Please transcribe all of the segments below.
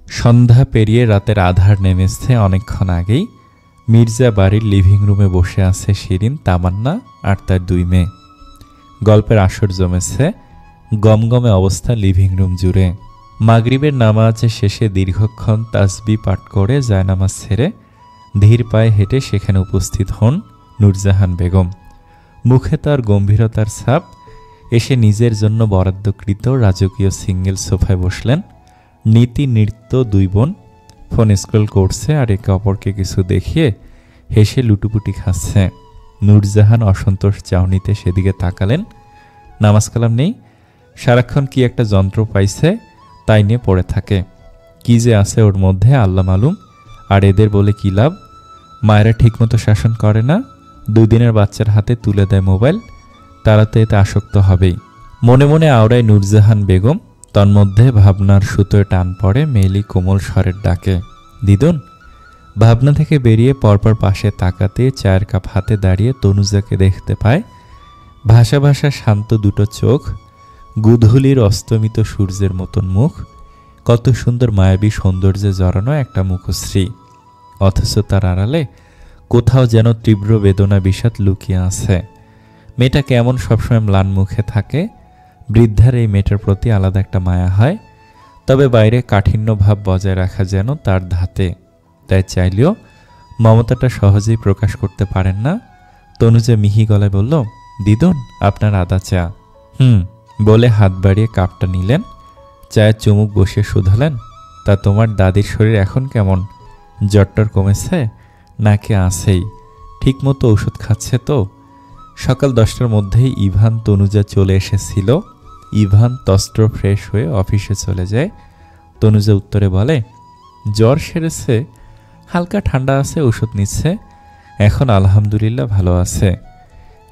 সন্ধ্যা পেরিয়ে রাতের আধার নেমেছে অনেকক্ষণ আগেই। মির্জা বাড়ির লিভিং রুমে বসে আছে শিরিন, তামান্না আর তার দুই মেয়ে। গল্পের আসর জমেছে গমগমে অবস্থা লিভিং রুম জুড়ে। মাগরিবের নামাজ শেষে দীর্ঘক্ষণ তাসবি পাঠ করে জায়নামাজ ছেড়ে ধীর পায়ে হেঁটে সেখানে উপস্থিত হন নূরজাহান বেগম। মুখে তার গম্ভীরতার ছাপ। এসে নিজের জন্য বরাদ্দকৃত রাজকীয় সিঙ্গেল সোফায় বসলেন। নীতি নৃত্য দুই বোন ফোন স্ক্রল করছে আর একে অপরকে কিছু দেখিয়ে হেসে লুটুপুটি খাচ্ছে। নূরজাহান অসন্তোষ চাউনিতে সেদিকে তাকালেন। নামাজ কালাম নেই, সারাক্ষণ কি একটা যন্ত্র পাইছে তাই নিয়ে পড়ে থাকে। কি যে আছে ওর মধ্যে আল্লাহ মালুম। আর এদের বলে কি লাভ? মায়েরা ঠিকমতো শাসন করে না, 2 দিনের বাচ্চার হাতে তুলে দেয় মোবাইল, তারা তো এতে আসক্ত হবেই। মনে মনে আওড়ায় নূরজাহান বেগম। তন্মধ্যে ভাবনার সুতোয় টান পড়ে মেয়েলি কোমল স্বরের ডাকে, দিদুন। ভাবনা থেকে বেরিয়ে পরপর পাশে তাকাতে চায়ের কাপ হাতে দাঁড়িয়ে তনুজাকে দেখতে পায়। ভাষা ভাষা শান্ত দুটো চোখ, গুধূলির অস্তমিত সূর্যের মতন মুখ, কত সুন্দর মায়াবী সৌন্দর্যে জড়ানো একটা মুখশ্রী। অথচ তার আড়ালে কোথাও যেন তীব্র বেদনা বিষাদ লুকিয়ে আছে। মেয়েটা কেমন সবসময় ম্লান মুখে থাকে। বৃদ্ধার এই মেয়েটার প্রতি আলাদা একটা মায়া হয়, তবে বাইরে কাঠিন্য ভাব বজায় রাখা যেন তার ধাতে। তাই চাইলেও মমতাটা সহজেই প্রকাশ করতে পারেন না। তনুজা মিহি গলায় বলল, দিদুন আপনার আদা চা। বলে হাত বাড়িয়ে কাপটা নিলেন। চায়ের চুমুক বসিয়ে শুধালেন, তা তোমার দাদির শরীর এখন কেমন? জ্বরটর কমেছে নাকি আছেই? ঠিক মতো ওষুধ খাচ্ছে তো? সকাল 10টার মধ্যেই ইভান তনুজা চলে এসেছিল। ইভান তস্ত্র ফ্রেশ হয়ে অফিসে চলে যায়। তনুজা উত্তরে বলে, জ্বর সেরেছে, হালকা ঠান্ডা আছে, ওষুধ নিচ্ছে, এখন আলহামদুলিল্লাহ ভালো আছে।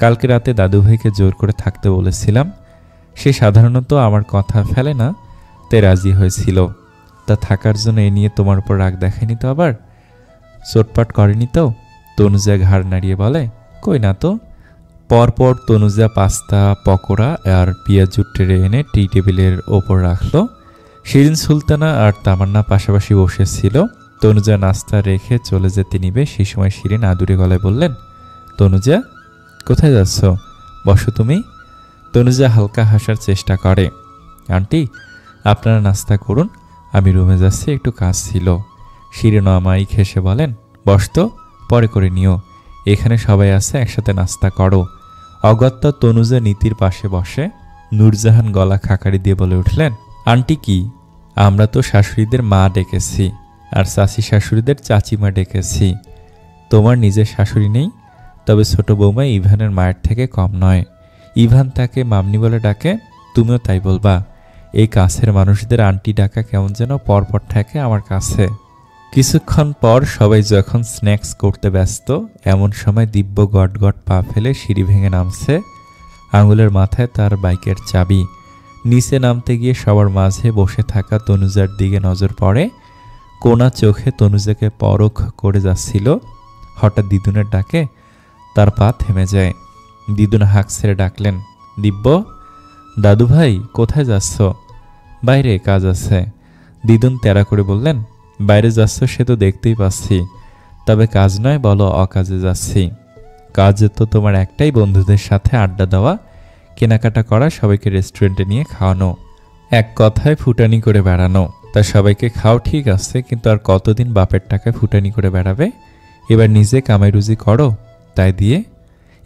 কালকে রাতে দাদুভাইকে জোর করে থাকতে বলেছিলাম, সে সাধারণত আমার কথা ফেলে না, তাই রাজি হয়েছিল। তা থাকার জন্য এ নিয়ে তোমার উপর রাগ দেখায়নি তো? আবার চোটপাট করেনি তো? তনুজা ঘাড় নাড়িয়ে বলে, কই না তো। পরপর তনুজা পাস্তা, পকোড়া আর পেঁয়াজুর ট্রে এনে টি টেবিলের ওপর রাখলো। শিরিন সুলতানা আর তামান্না পাশাপাশি বসেছিল। তনুজা নাস্তা রেখে চলে যেতে নিবে, সেই সময় শিরিন আদুরে গলায় বললেন, তনুজা কোথায় যাচ্ছ? বসো তুমি। তনুজা হালকা হাসার চেষ্টা করে, আন্টি আপনারা নাস্তা করুন, আমি রুমে যাচ্ছি, একটু কাজ ছিল। শিরিন অমায়িক হেসে বলেন, বস তো, পরে করে নিও, এখানে সবাই আছে, একসাথে নাস্তা করো। অগত্যা তনুজা নীতির পাশে বসে। নূরজাহান গলা খাকারি দিয়ে বলে উঠলেন, আন্টি কি? আমরা তো শাশুড়িদের মা ডেকেছি আর চাচি শাশুড়িদের চাচিমা ডেকেছি। তোমার নিজের শাশুড়ি নেই, তবে ছোট বৌমা ইভানের মায়ের থেকে কম নয়। ইভান তাকে মামনি বলে ডাকে, তুমিও তাই বলবা। এই কাছের মানুষদের আন্টি ডাকা কেমন যেন পরপর থাকে আমার কাছে। কিছুক্ষণ পর সবাই যখন স্ন্যাক্স করতে ব্যস্ত, এমন সময় দিব্য গট গট পা ফেলে সিঁড়ি ভেঙে নামছে। আঙুলের মাথায় তার বাইকের চাবি। নিচে নামতে গিয়ে সবার মাঝে বসে থাকা তনুজার দিকে নজর পড়ে। কোনা চোখে তনুজাকে পরখ করে যাচ্ছিল। হঠাৎ দিদুনের ডাকে তার পা থেমে যায়। দিদুন হাঁক ছেড়ে ডাকলেন, দিব্য। দাদু ভাই কোথায় যাচ্ছ? বাইরে কাজ আছে। দিদুন তেরা করে বললেন, বাইরে যাচ্ছ সে তো দেখতেই পাচ্ছি, তবে কাজ নয়, বলো অকাজে যাচ্ছি। কাজ তো তোমার একটাই, বন্ধুদের সাথে আড্ডা দেওয়া, কেনাকাটা করা, সবাইকে রেস্টুরেন্টে নিয়ে খাওয়ানো, এক কথায় ফুটানি করে বেড়ানো। তা সবাইকে খাও ঠিক আছে, কিন্তু আর কতদিন বাপের টাকায় ফুটানি করে বেড়াবে? এবার নিজে কামাই রুজি করো, তাই দিয়ে।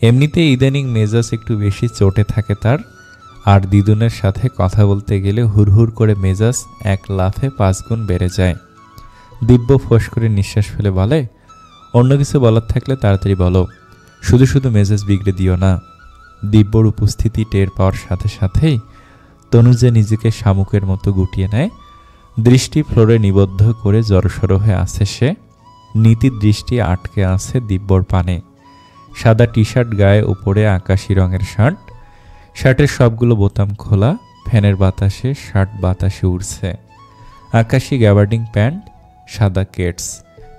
এমনিতে ইদানিং মেজাজ একটু বেশি চটে থাকে তার, আর দিদুনের সাথে কথা বলতে গেলে হুড়হুড় করে মেজাজ এক লাফে 5 গুণ বেড়ে যায়। দিব্য ফোঁস করে নিঃশ্বাস ফেলে বলে, অন্য কিছু বলার থাকলে তাড়াতাড়ি বলো, শুধু শুধু মেজাজ বিগড়ে দিও না। দিব্যর উপস্থিতি টের পাওয়ার সাথে সাথেই তনুজা নিজেকে শামুকের মতো গুটিয়ে নেয়। দৃষ্টি ফ্লোরে নিবদ্ধ করে জড়সড় হয়ে আছে সে। নীতির দৃষ্টি আটকে আছে দিব্যর পানে। সাদা টি শার্ট গায়ে, উপরে আকাশি রঙের শার্ট। শার্টের সবগুলো বোতাম খোলা, ফ্যানের বাতাসে শার্ট বাতাসে উড়ছে। আকাশি গ্যাবার্ডিং প্যান্ট, সাদা কেটস।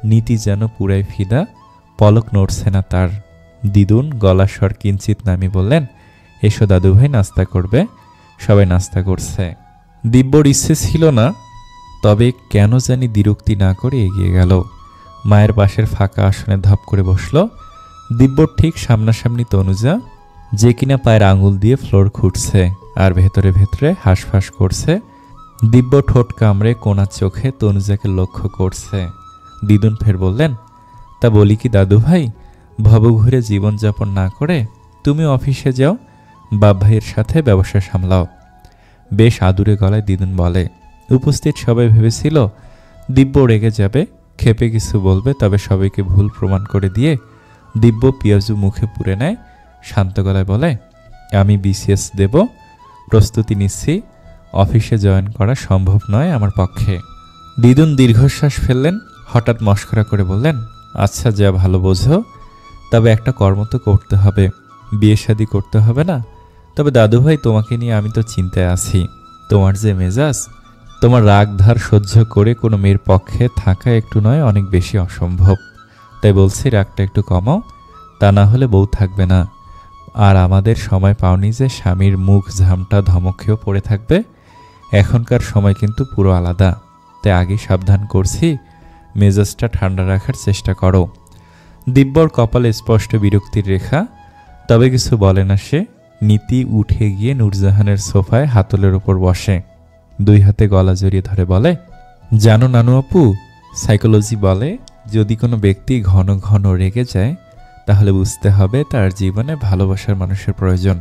নীতি যেন পুরাই ফিদা, পলক নড়ছে না তার। দিদুন গলার স্বর কিঞ্চিত নামি বললেন, এসো দাদুভাই নাস্তা করবে। সবাই নাস্তা করছে। দিব্যর ইচ্ছে ছিল না, তবে কেন জানি দ্বিরুক্তি না করে এগিয়ে গেল। মায়ের পাশের ফাঁকা আসনে ধপ করে বসল। দিব্যর ঠিক সামনাসামনি তনুজা, যে কিনা পায়ের আঙুল দিয়ে ফ্লোর খুঁটছে আর ভেতরে ভেতরে হাঁসফাঁস করছে। দিব্য ঠোঁট কামড়ে কোনা চোখে তনুজাকে লক্ষ্য করছে। দিদুন ফের বললেন, তা বলি কি দাদু ভাই, ভবঘুরে জীবনযাপন না করে তুমি অফিসে যাও, বাপ ভাইয়ের সাথে ব্যবসা সামলাও। বেশ আদুরে গলায় দিদুন বলে। উপস্থিত সবাই ভেবেছিল দিব্য রেগে যাবে, ক্ষেপে কিছু বলবে, তবে সবাইকে ভুল প্রমাণ করে দিয়ে দিব্য পিয়াজু মুখে পুরে নেয়। শান্ত গলায় বলে, আমি বিসিএস দেব, প্রস্তুতি নিচ্ছি, অফিসে জয়েন করা সম্ভব নয় আমার পক্ষে। দিদুন দীর্ঘশ্বাস ফেললেন। হঠাৎ মস্করা করে বললেন, আচ্ছা যা ভালো বোঝো, তবে একটা কর্ম তো করতে হবে, বিয়ে শাদী করতে হবে না? তবে দাদুভাই তোমাকে নিয়ে আমি তো চিন্তায় আছি। তোমার যে মেজাজ, তোমার রাগ ধার সহ্য করে কোনো মেয়ের পক্ষে থাকা একটু নয় অনেক বেশি অসম্ভব। তাই বলছি রাগটা একটু কমাও, তা না হলে বউ থাকবে না। আর আমাদের সময় পাওনি যে স্বামীর মুখ ঝামটা ধমকেও পড়ে থাকবে। এখনকার সময় কিন্তু পুরো আলাদা। তাই আগে সাবধান করছি, মেজাজটা ঠান্ডা রাখার চেষ্টা করো। দিব্যর কপালে স্পষ্ট বিরক্তির রেখা, তবে কিছু বলে না সে। নীতি উঠে গিয়ে নূরজাহানের সোফায় হাতলের ওপর বসে, দুই হাতে গলা জড়িয়ে ধরে বলে, জানো নানু আপু, সাইকোলজি বলে যদি কোনো ব্যক্তি ঘন ঘন রেগে যায় তাহলে বুঝতে হবে তার জীবনে ভালোবাসার মানুষের প্রয়োজন।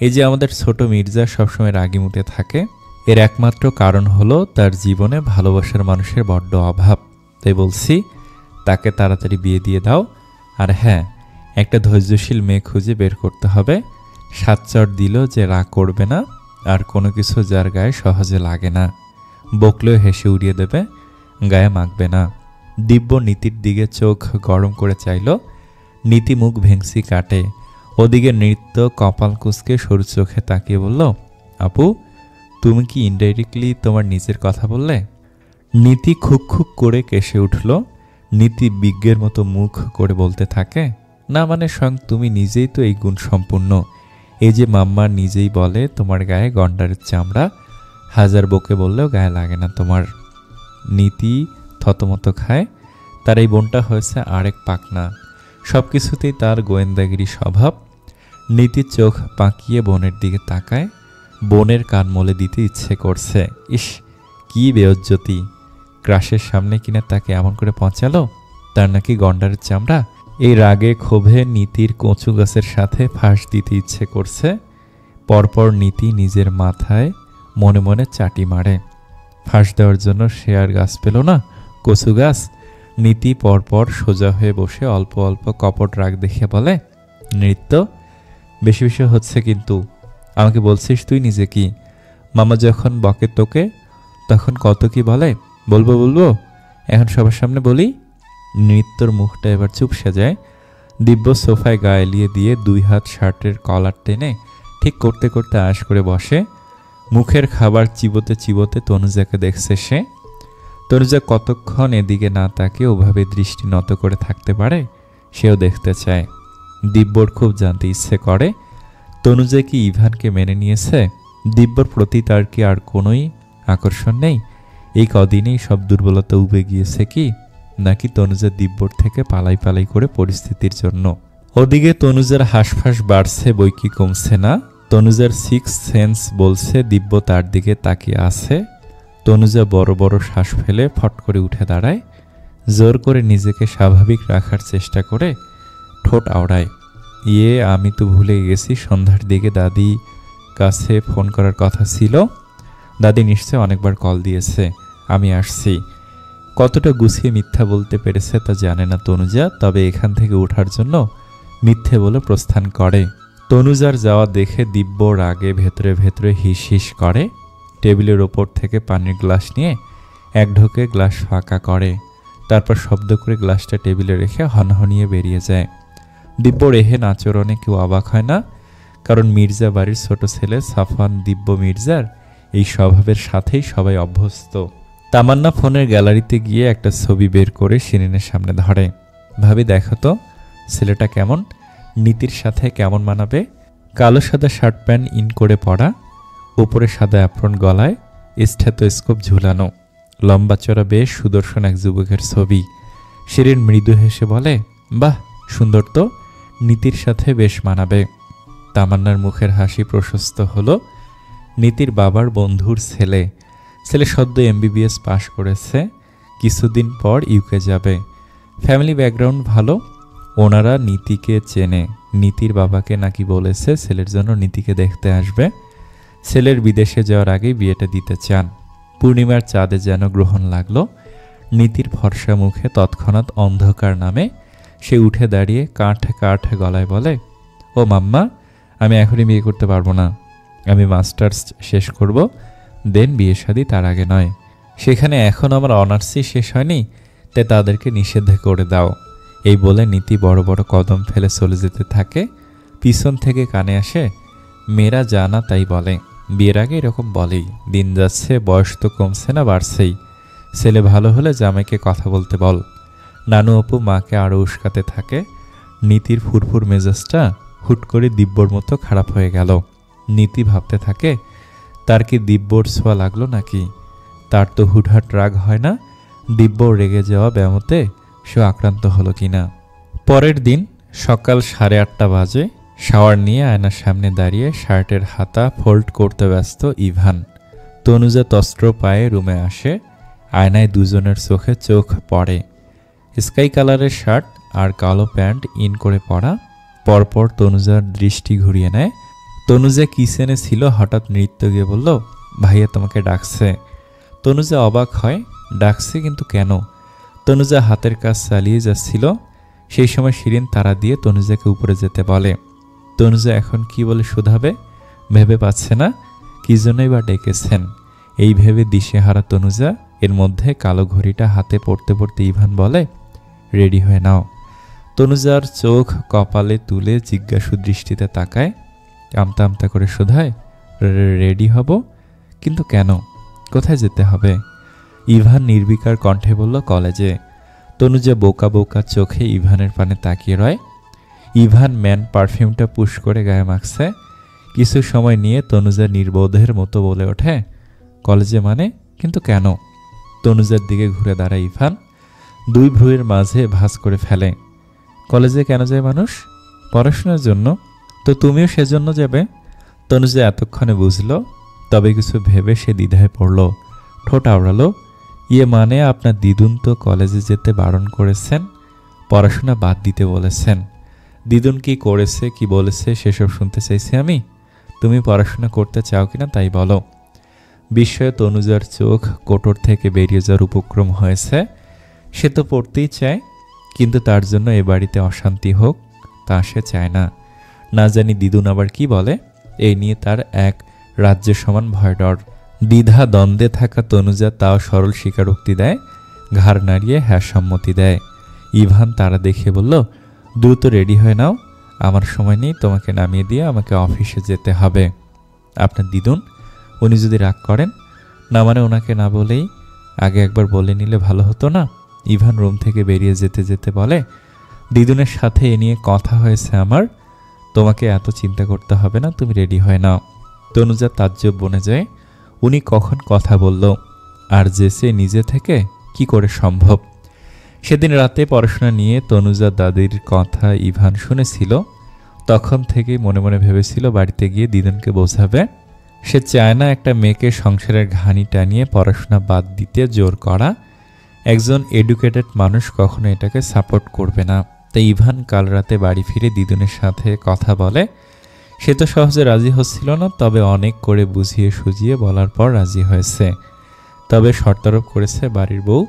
এই যে আমাদের ছোট মির্জা সবসময় রাগিমুতে থাকে, এর একমাত্র কারণ হলো তার জীবনে ভালোবাসার মানুষের বড্ড অভাব। তাই বলছি তাকে তাড়াতাড়ি বিয়ে দিয়ে দাও। আর হ্যাঁ, একটা ধৈর্যশীল মেয়ে খুঁজে বের করতে হবে, সাতচর দিল যে রাগ করবে না, আর কোনো কিছু যার গায়ে সহজে লাগে না, বকলেও হেসে উড়িয়ে দেবে, গায়ে মাখবে না। দিব্য নীতির দিকে চোখ গরম করে চাইল। নীতি মুখ ভেংসি কাটে। ওদিকে নৃত্য কপাল কুঁচকে সরু চোখে তাকিয়ে বলল, আপু তুমি কি ইনডাইরেক্টলি তোমার নিজের কথা বললে? নীতি খুক খুক করে কেসে উঠল। নীতি বিজ্ঞের মতো মুখ করে বলতে থাকে, না মানে স্বয়ং তুমি নিজেই তো এই গুণ সম্পূর্ণ। এই যে মাম্মা নিজেই বলে তোমার গায়ে গন্ডারের চামড়া, হাজার বকে বললেও গায়ে লাগে না তোমার। নীতি থতমত খায়। তার এই বোনটা হয়েছে আরেক পাকনা, সব কিছুতেই তার গোয়েন্দাগিরি স্বভাব। নীতির চোখ পাকিয়ে বোনের দিকে তাকায়। বোনের কান মলে দিতে ইচ্ছে করছে। ইস, কি বেয়জ্জতি! ক্রাশের সামনে কিনা তাকে এমন করে পৌঁছালো, তার নাকি গন্ডারের চামড়া। এই রাগে ক্ষোভে নীতির কচু গাছের সাথে ফাঁস দিতে ইচ্ছে করছে। পরপর নীতি নিজের মাথায় মনে মনে চাটি মারে। ফাঁস দেওয়ার জন্য সে আর গাছ পেল না, কচু গাছ। নীতি পরপর সোজা হয়ে বসে অল্প অল্প কপট রাগ দেখিয়ে বলে, নৃত্য বেশি বেশি হচ্ছে কিন্তু। আমাকে বলছিস তুই নিজে কি? মামা যখন বকে তোকে তখন কত কি বলে, বলবো বলবো, এখন সবার সামনে বলি? নৃত্যর মুখটা এবার চুপসে যায়। দিব্য সোফায় গায়ে এলিয়ে দিয়ে দুই হাত শার্টের কলার টেনে ঠিক করতে করতে আশ করে বসে। মুখের খাবার চিবোতে চিবোতে তনুজাকে দেখছে সে। তনুজা কতক্ষণ এদিকে না তাকে ওভাবে দৃষ্টি নত করে থাকতে পারে সেও দেখতে চায়। দিব্যর খুব জানতে ইচ্ছে করে তনুজা কি ইভানকে মেনে নিয়েছে। দিব্যর প্রতি তার কি আর কোনোই আকর্ষণ নেই? এই কদিনেই সব দুর্বলতা উবে গিয়েছে কি, নাকি তনুজা দিব্যর থেকে পালাই পালাই করে পরিস্থিতির জন্য? ওদিকে তনুজার হাঁসফাঁস বাড়ছে, বই কি কমছে না। তনুজার সিক্স সেন্স বলছে দিব্য তার দিকে তাকিয়ে আছে। তনুজা বড় বড় শ্বাস ফেলে ফট করে উঠে দাঁড়ায়। জোর করে নিজেকে স্বাভাবিক রাখার চেষ্টা করে ঠোঁট আওড়ায়, আমি তো ভুলে গেছি সন্ধ্যার দিকে দাদি কাছে ফোন করার কথা ছিল। দাদি নিশ্চয় অনেকবার কল দিয়েছে, আমি আসছি। কতটা গুছিয়ে মিথ্যা বলতে পেরেছে তা জানে না তনুজা, তবে এখান থেকে ওঠার জন্য মিথ্যে বলে প্রস্থান করে। তনুজার যাওয়া দেখে দিব্য রাগে ভেতরে ভেতরে হিস হিস করে। টেবিলের ওপর থেকে পানির গ্লাস নিয়ে এক ঢোকে গ্লাস ফাঁকা করে, তারপর শব্দ করে গ্লাসটা টেবিলে রেখে হনহনিয়ে বেরিয়ে যায়। দিব্যর এহেন আচরণে কেউ অবাক হয় না, কারণ মির্জা বাড়ির ছোট ছেলে সাফওয়ান দিব্য মির্জার এই স্বভাবের সাথেই সবাই অভ্যস্ত। তামান্না ফোনের গ্যালারিতে গিয়ে একটা ছবি বের করে শিরিনের সামনে ধরে। ভাবি দেখো তো ছেলেটা কেমন, নীতির সাথে কেমন মানাবে। কালো সাদা শার্ট প্যান্ট ইন করে পরা, উপরে সাদা অ্যাপ্রন, গলায় স্টেথোস্কোপ ঝুলানো, লম্বা চড়া বেশ সুদর্শন এক যুবকের ছবি। শিরিন মৃদু হেসে বলে, বাহ, সুন্দর তো, নীতির সাথে বেশ মানাবে। তামান্নার মুখের হাসি প্রশস্ত হলো। নীতির বাবার বন্ধুর ছেলে সদ্য MBBS পাশ করেছে, কিছুদিন পর ইউকে যাবে। ফ্যামিলি ব্যাকগ্রাউন্ড ভালো, ওনারা নীতিকে চেনে। নীতির বাবাকে নাকি বলেছে ছেলের জন্য নীতিকে দেখতে আসবে। ছেলের বিদেশে যাওয়ার আগেই বিয়েটা দিতে চান। পূর্ণিমার চাঁদে যেন গ্রহণ লাগলো। নীতির ফর্সা মুখে তৎক্ষণাৎ অন্ধকার নামে। সে উঠে দাঁড়িয়ে কাঠ কাঠ গলায় বলে, ও মাম্মা, আমি এখনই বিয়ে করতে পারবো না। আমি মাস্টার্স শেষ করব, দেন বিয়ে শাদী, তার আগে নয়। সেখানে এখন আমার অনার্সই শেষ হয়নি, তাই তাদেরকে নিষেধ করে দাও। এই বলে নীতি বড় বড় কদম ফেলে চলে যেতে থাকে। পিছন থেকে কানে আসে, মেয়েরা জানা তাই বলে, বিয়ের আগে এরকম বলেই। দিন যাচ্ছে, বয়স তো কমছে না, বাড়ছেই। ছেলে ভালো হলে জামাইকে কথা বলতে বল। নানু অপু মাকে আরও উস্কাতে থাকে। নীতির ফুরফুর মেজাজটা হুট করে দিব্যর মতো খারাপ হয়ে গেল। নীতি ভাবতে থাকে, তার কি দিব্যর ছোঁয়া লাগলো নাকি? তার তো হুটহাট রাগ হয় না, দিব্য রেগে যাওয়া ব্যামতে সে আক্রান্ত হলো কিনা। পরের দিন সকাল 8:30 বাজে। শাওয়ার নিয়ে আয়নার সামনে দাঁড়িয়ে শার্টের হাতা ফোল্ড করতে ব্যস্ত ইভান। তনুজা তস্ত্র পায়ে রুমে আসে। আয়নায় দুজনের চোখে চোখ পড়ে। স্কাই কালারের শার্ট আর কালো প্যান্ট ইন করে পরা। পরপর তনুজার দৃষ্টি ঘুরিয়ে নেয়। তনুজা কিচেনে ছিল, হঠাৎ নৃত্য গিয়ে বলল, ভাইয়া তোমাকে ডাকছে। তনুজা অবাক হয়, ডাকছে কিন্তু কেন? তনুজা হাতের কাজ চালিয়ে যাচ্ছিল। সেই সময় শিরিন তাড়া দিয়ে তনুজাকে উপরে যেতে বলে। তনুজা এখন কি বলে শুধাবে, ভেবে পাচ্ছে না। কি জন্যই বা ডেকেছেন, এই ভেবে দিশেহারা তনুজা। এর মধ্যে কালো ঘড়িটা হাতে পড়তে পড়তে ইভান বলে, রেডি হয়ে নাও। তনুজার চোখ কপালে তুলে জিজ্ঞাসু দৃষ্টিতে তাকায়। আমতা আমতা করে শোধায়, রেডি হব? কিন্তু কেন? কোথায় যেতে হবে? ইভান নির্বিকার কণ্ঠে বলল, কলেজে। তনুজা বোকা বোকা চোখে ইভানের পানে তাকিয়ে রয়। ইভান ম্যান পারফিউমটা পুশ করে গায়ে মাখছে। কিছু সময় নিয়ে তনুজা নির্বোধের মতো বলে ওঠে, কলেজে মানে? কিন্তু কেন? তনুজার দিকে ঘুরে দাঁড়ায় ইভান। দুই ভ্রুয়ের মাঝে ভাঁজ করে ফেলে। কলেজে কেন যায় মানুষ? পড়াশোনার জন্য। তো তুমিও সেজন্য যাবে? তনুজা এতক্ষণে বুঝল, তবে কিছু ভেবে সে দ্বিধায় পড়ল। ঠোঁট আওড়ালো, ইয়ে মানে আপনার দিদুন তো কলেজে যেতে বারণ করেছেন, পড়াশোনা বাদ দিতে বলেছেন। দিদুন কি করেছে কি বলেছে সেসব শুনতে চাইছি আমি। তুমি পড়াশোনা করতে চাও কিনা তাই বলো। বিস্ময়ে তনুজার চোখ কোটর থেকে বেরিয়ে যাওয়ার উপক্রম হয়েছে। সে তো পড়তেই চায়, কিন্তু তার জন্য এ বাড়িতে অশান্তি হোক তা সে চায় না। না জানি দিদুন আবার কি বলে, এই নিয়ে তার এক রাজ্যের সমান ভয় ডর। দ্বিধা দ্বন্দ্বে থাকা তনুজা তাও সরল স্বীকারোক্তি দেয়, ঘাড় নাড়িয়ে হ্যাঁ সম্মতি দেয়। ইভান তারা দেখে বলল, দ্রুত রেডি হয়ে নাও, আমার সময় নেই, তোমাকে নামিয়ে দিয়ে আমাকে অফিসে যেতে হবে। আপনার দিদুন, উনি যদি রাগ করেন? না মানে ওনাকে না বলেই আগে একবার বলে নিলে ভালো হতো না? ইভান রুম থেকে বেরিয়ে যেতে যেতে বলে, দিদুনের সাথে এ নিয়ে কথা হয়েছে আমার, তোমাকে এত চিন্তা করতে হবে না, তুমি রেডি হয়ে নাও। তনুজা তাজ্জব বনে যায়, উনি কখন কথা বলল? আর যে সে নিজে থেকে কি করে সম্ভব? সেদিন রাতে পড়াশোনা নিয়ে তনুজা দাদির কথা ইভান শুনেছিল। তখন থেকে মনে মনে ভেবেছিল বাড়িতে গিয়ে দিদুনকে বোঝাবে। সে চায় না একটা মেয়েকে সংসারের ঘানি টানিয়ে পড়াশোনা বাদ দিতে জোর করা। একজন এডুকেটেড মানুষ কখনো এটাকে সাপোর্ট করবে না। তাই ইভান কাল রাতে বাড়ি ফিরে দিদুনের সাথে কথা বলে। সে তো সহজে রাজি হচ্ছিল না, তবে অনেক করে বুঝিয়ে সুজিয়ে বলার পর রাজি হয়েছে। তবে শর্তারোপ করেছে বাড়ির বউ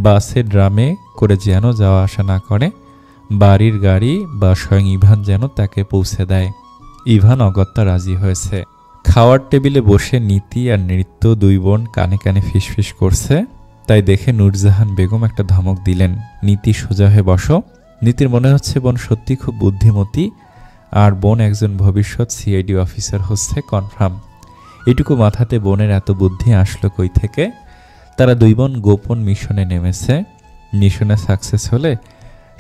বাসে ড্রামে করে যেন যাওয়া আসা না করে, বাড়ির গাড়ি বা স্বয়ং ইভান যেন তাকে পৌঁছে দেয়। ইভান অগত্যা রাজি হয়েছে। খাওয়ার টেবিলে বসে নীতি আর নৃত্য দুই বোন কানে কানে ফিসফিস করছে। তাই দেখে নূরজাহান বেগম একটা ধমক দিলেন, নীতি সোজা হয়ে বসো। নীতির মনে হচ্ছে বোন সত্যি খুব বুদ্ধিমতী, আর বোন একজন ভবিষ্যৎ সিআইডি অফিসার হচ্ছে কনফার্ম। এটুকু মাথাতে বোনের এত বুদ্ধি আসলো কই থেকে? তারা দুই বোন গোপন মিশনে নেমেছে। মিশনে সাকসেস হলে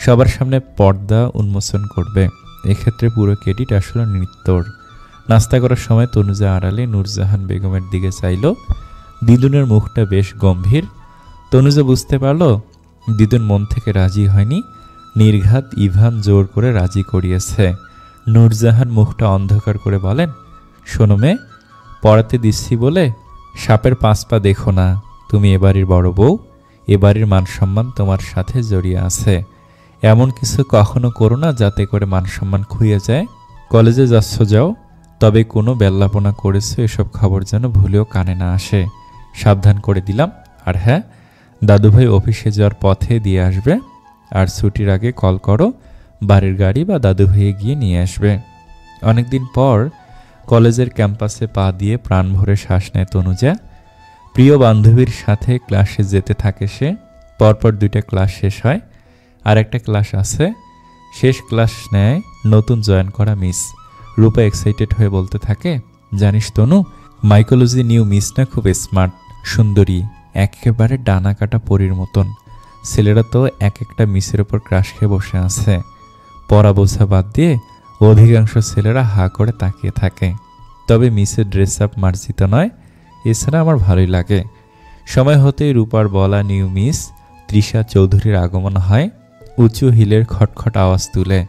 সবার সামনে পর্দা উন্মোচন করবে। এক্ষেত্রে পুরো ক্রেডিট আসলে নৃত্যর। নাস্তা করার সময় তনুজা আড়ালে নূরজাহান বেগমের দিকে চাইল। দিদুনের মুখটা বেশ গম্ভীর, তনুজা বুঝতে পারল দিদুন মন থেকে রাজি হয়নি, নির্ঘাত ইভান জোর করে রাজি করিয়েছে। নূরজাহান মুখটা অন্ধকার করে বলেন, শোনো মেয়ে, পড়াতে দিচ্ছি বলে সাপের 5 পা দেখো না। তুমি এবাড়ির বড় বউ, এবাড়ির মান সম্মান তোমার সাথে জড়িয়ে আছে। এমন কিছু কখনো করো না যাতে করে মান সম্মান খুইয়ে যায়। কলেজে যাচ্ছ যাও, তবে কোনো বেল্লাপনা করেছো এসব খবর যেন ভুলেও কানে না আসে, সাবধান করে দিলাম। আর হ্যাঁ, দাদুভাই অফিসে যাওয়ার পথে দিয়ে আসবে, আর ছুটির আগে কল করো, বাড়ির গাড়ি বা দাদুভাইয়ে গিয়ে নিয়ে আসবে। অনেকদিন পর কলেজের ক্যাম্পাসে পা দিয়ে প্রাণ ভরে শ্বাস নেয় তনুজা। প্রিয় বান্ধবীর সাথে ক্লাসে যেতে থাকে সে। পরপর 2টা ক্লাস শেষ হয়, আর একটা ক্লাস আছে। শেষ ক্লাস নেয় নতুন জয়েন করা মিস রূপা। এক্সাইটেড হয়ে বলতে থাকে, জানিস তনু, মাইকোলজি নিউ মিস না খুব স্মার্ট, সুন্দরী, একেবারে ডানা কাটা পরীর মতন। ছেলেরা তো এক একটা মিসের ওপর ক্রাশ খেয়ে বসে আছে। পড়া বোঝা বাদ দিয়ে অধিকাংশ ছেলেরা হা করে তাকিয়ে থাকে। তবে মিসের ড্রেস আপ মার্জিত নয়, এছাড়া আমার ভালোই লাগে। সময় হতেই রূপার বলা নিউ মিস তৃষা চৌধুরীর আগমন হয়। উঁচু হিলের খটখট আওয়াজ তুলে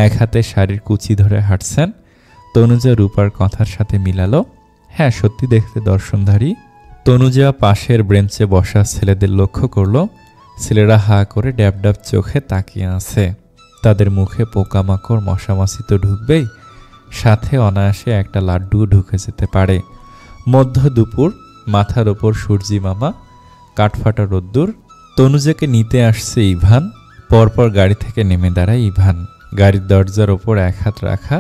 এক হাতে শাড়ির কুচি ধরে হাঁটছেন। তনুজা রূপার কথার সাথে মিলালো, হ্যাঁ সত্যি দেখতে দর্শনধারী। তনুজা পাশের বেঞ্চে বসা ছেলেদের লক্ষ্য করল। ছেলেরা হা করে ড্যাব ড্যাব চোখে তাকিয়ে আছে। তাদের মুখে পোকামাকড় মশামাছি তো ঢুকবেই, সাথে অনায়াসে একটা লাড্ডুও ঢুকে যেতে পারে। মধ্য দুপুর, মাথার ওপর সূর্যি মামা, কাঠফাটা রোদ্দুর। তনুজাকে নিতে আসছে ইভান। পরপর গাড়ি থেকে নেমে দাঁড়ায় ইভান। গাড়ির দরজার ওপর এক হাত রাখা,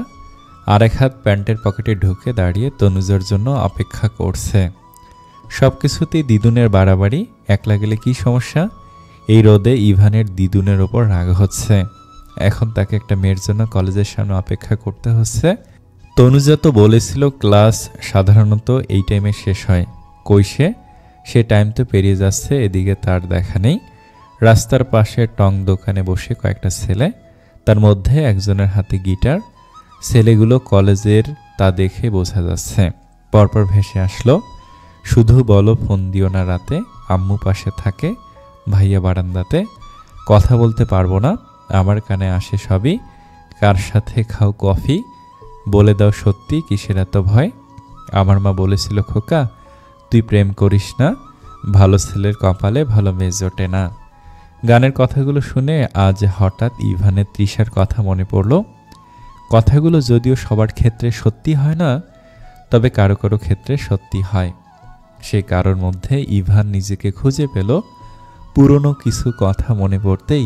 আর এক হাত প্যান্টের পকেটে ঢুকে দাঁড়িয়ে তনুজার জন্য অপেক্ষা করছে। সব কিছুতেই দিদুনের বাড়াবাড়ি। একলা গেলে কি সমস্যা? এই রোদে ইভানের দিদুনের ওপর রাগ হচ্ছে। এখন তাকে একটা মেয়ের জন্য কলেজের সামনে অপেক্ষা করতে হচ্ছে। তনুজা তো বলেছিল ক্লাস সাধারণত এই টাইমে শেষ হয়। কই সে টাইম তো পেরিয়ে যাচ্ছে, এদিকে তার দেখা নেই। রাস্তার পাশে টং দোকানে বসে কয়েকটা ছেলে, তার মধ্যে একজনের হাতে গিটার। ছেলেগুলো কলেজের তা দেখে বোঝা যাচ্ছে। পরপর ভেসে আসলো, শুধু বলো ফোন দিও না রাতে, আম্মু পাশে থাকে, ভাইয়া বারান্দাতে। কথা বলতে পারবো না, আমার কানে আসে সবই। কার সাথে খাও কফি, বলে দাও সত্যি, কিসের এত ভয়? আমার মা বলেছিল খোকা, তুই প্রেম করিস না, ভালো ছেলের কপালে ভালো মেয়ে জোটে না। গানের কথাগুলো শুনে আজ হঠাৎ ইভানের তৃষার কথা মনে পড়ল। কথাগুলো যদিও সবার ক্ষেত্রে সত্যি হয় না, তবে কারো কারো ক্ষেত্রে সত্যি হয়। সেই কারোর মধ্যে ইভান নিজেকে খুঁজে পেল। পুরনো কিছু কথা মনে পড়তেই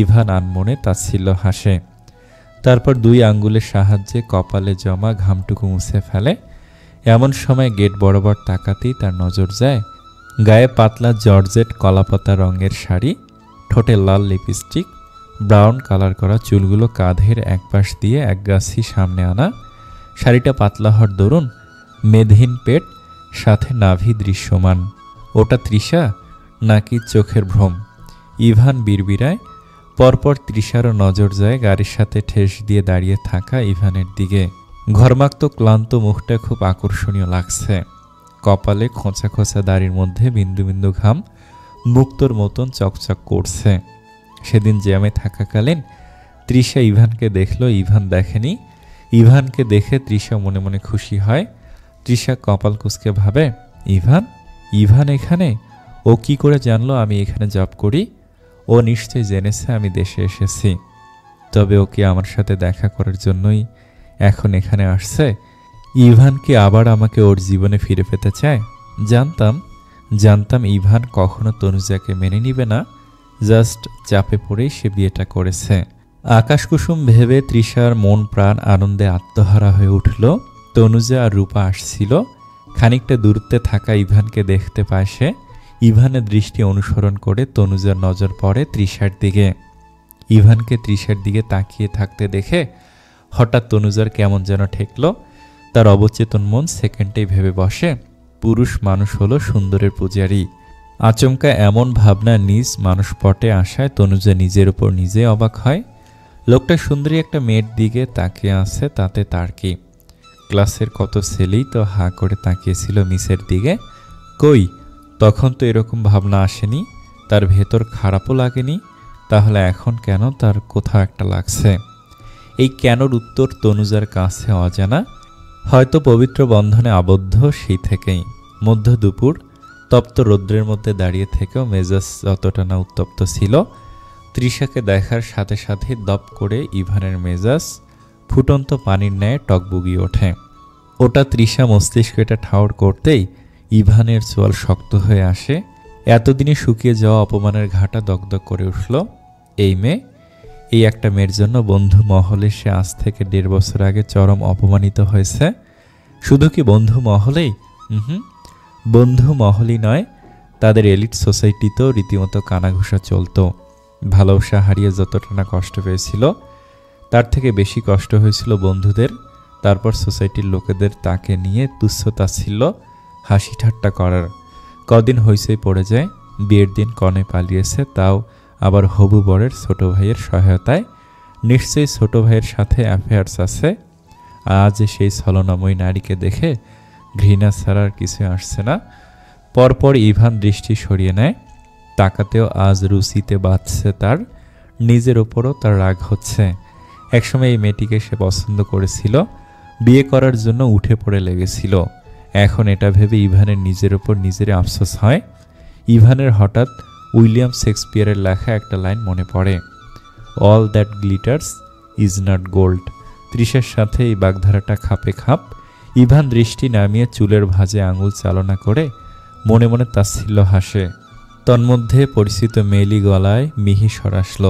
ইভান আনমনে তাচ্ছিল্য হাসে। তারপর 2 আঙ্গুলের সাহায্যে কপালে জমা ঘামটুকু মুছে ফেলে। এমন সময় গেট বরাবর তাকাতেই তার নজর যায় গায়ে পাতলা জর্জেট কলাপাতা রঙের শাড়ি, ঠোঁটে লাল লিপস্টিক, ব্রাউন কালার করা চুলগুলো কাঁধের একপাশ দিয়ে একগাছি সামনে আনা। শাড়িটা পাতলা হওয়ার দরুন মেদহীন পেট, সাথে নাভি দৃশ্যমান। ওটা তৃষা নাকি চোখের ভ্রম? ইভান বিড়বিড়ায়। পরপর তৃষারও নজর যায় গাড়ির সাথে ঠেস দিয়ে দাঁড়িয়ে থাকা ইভানের দিকে। ঘর্মাক্ত ক্লান্ত মুখটা খুব আকর্ষণীয় লাগছে। কপালে খোঁচা খোঁচা দাড়ির মধ্যে বিন্দু বিন্দু ঘাম মুক্তোর মতন চকচক করছে। সেদিন জ্যামে থাকাকালীন তৃষা ইভানকে দেখল, ইভান দেখেনি। ইভানকে দেখে তৃষা মনে মনে খুশি হয়। তৃষা কপাল কুঁচকে ভাবে, ইভান এখানে? ও কি করে জানলো আমি এখানে জব করি? ও নিশ্চয়ই জেনেছে আমি দেশে এসেছি। তবে ও কি আমার সাথে দেখা করার জন্যই এখন এখানে আসছে? ইভান কি আবার আমাকে ওর জীবনে ফিরে পেতে চায়? জানতাম ইভান কখনো তনুজাকে মেনে নিবে না। জাস্ট চাপে পড়েই সে বিয়েটা করেছে। আকাশকুসুম ভেবে তৃষার মন প্রাণ আনন্দে আত্মহারা হয়ে উঠল। তনুজা আর রূপা আসছিল। খানিকটা দূরত্বে থাকা ইভানকে দেখতে পায় সে। ইভানের দৃষ্টি অনুসরণ করে তনুজার নজর পড়ে তৃষার দিকে। ইভানকে তৃষার দিকে তাকিয়ে থাকতে দেখে হঠাৎ তনুজার কেমন যেন ঠেকল। তার অবচেতন মন সেকেন্ডেই ভেবে বসে, পুরুষ মানুষ হলো সুন্দরের পূজারী। আচমকা এমন ভাবনা নিজ মানুষপটে আসায় তনুজা নিজের উপর নিজে অবাক হয়। লোকটা সুন্দরী একটা মেয়ের দিকে তাকিয়ে আছে, তাতে তার কি? ক্লাসের কত ছেলেই তো হা করে তাকিয়েছিল মিসের দিকে। কই তখন তো এরকম ভাবনা আসেনি, তার ভেতর খারাপও লাগেনি, তাহলে এখন কেন তার কোথাও একটা লাগছে? এই কেনর উত্তর তনুজার কাছে অজানা। হয়তো পবিত্র বন্ধনে আবদ্ধ সেই থেকেই। মধ্য দুপুর তপ্ত রৌদ্রের মধ্যে দাঁড়িয়ে থেকেও মেজাজ যতটা না উত্তপ্ত ছিল, তৃষাকে দেখার সাথে সাথে দপ করে ইভানের মেজাজ ফুটন্ত পানির ন্যায় টকবগিয়ে ওঠে। ওটা তৃষা মস্তিষ্ক এটা ঠাউর করতেই ইভানের চোয়াল শক্ত হয়ে আসে। এতদিনে শুকিয়ে যাওয়া অপমানের ঘাটা দগদগ করে উঠল। এই মেয়ে, এই একটা মেয়ের জন্য বন্ধু মহলে সে আজ থেকে 1.5 বছর আগে চরম অপমানিত হয়েছে। শুধু কি বন্ধু মহলেই? বন্ধু মহলই নয়, তাদের এলিট সোসাইটিতেও রীতিমতো কানাঘুষা চলত। ভালোবাসা হারিয়ে যতটা না কষ্ট পেয়েছিল, তার থেকে বেশি কষ্ট হয়েছিল বন্ধুদের, তারপর সোসাইটির লোকেদের তাকে নিয়ে তুচ্ছ-তাচ্ছিল্য হাসি ঠাট্টা করার। কদিন হইচই পড়ে যায়, বিয়ের দিন কনে পালিয়েছে, তাও আবার হবু বরের ছোট ভাইয়ের সহায়তায়। নিশ্চয়ই ছোট ভাইয়ের সাথে অ্যাফেয়ার্স আছে। আজ সেই ছলনাময়ী নারীকে দেখে ঘৃণা ছাড়ার কিছু আসছে না। পরপর ইভান দৃষ্টি সরিয়ে নেয়। তাকাতেও আজ রুচিতে বাঁধছে তার, নিজের ওপরও তার রাগ হচ্ছে। একসময় এই মেয়েটিকে সে পছন্দ করেছিল, বিয়ে করার জন্য উঠে পড়ে লেগেছিল। এখন এটা ভেবে ইভানের নিজের ওপর নিজেরই আফসোস হয়। ইভানের হঠাৎ উইলিয়াম শেক্সপিয়ারের লেখা একটা লাইন মনে পড়ে, all that glitters is not gold. তৃষার সাথে এই বাগধারাটা খাপে খাপ। ইভান দৃষ্টি নামিয়ে চুলের ভাঁজে আঙুল চালনা করে মনে মনে তাচ্ছিল্য হাসে। তন্মধ্যে পরিচিত মেলি গলায় মিহি স্বর আসল,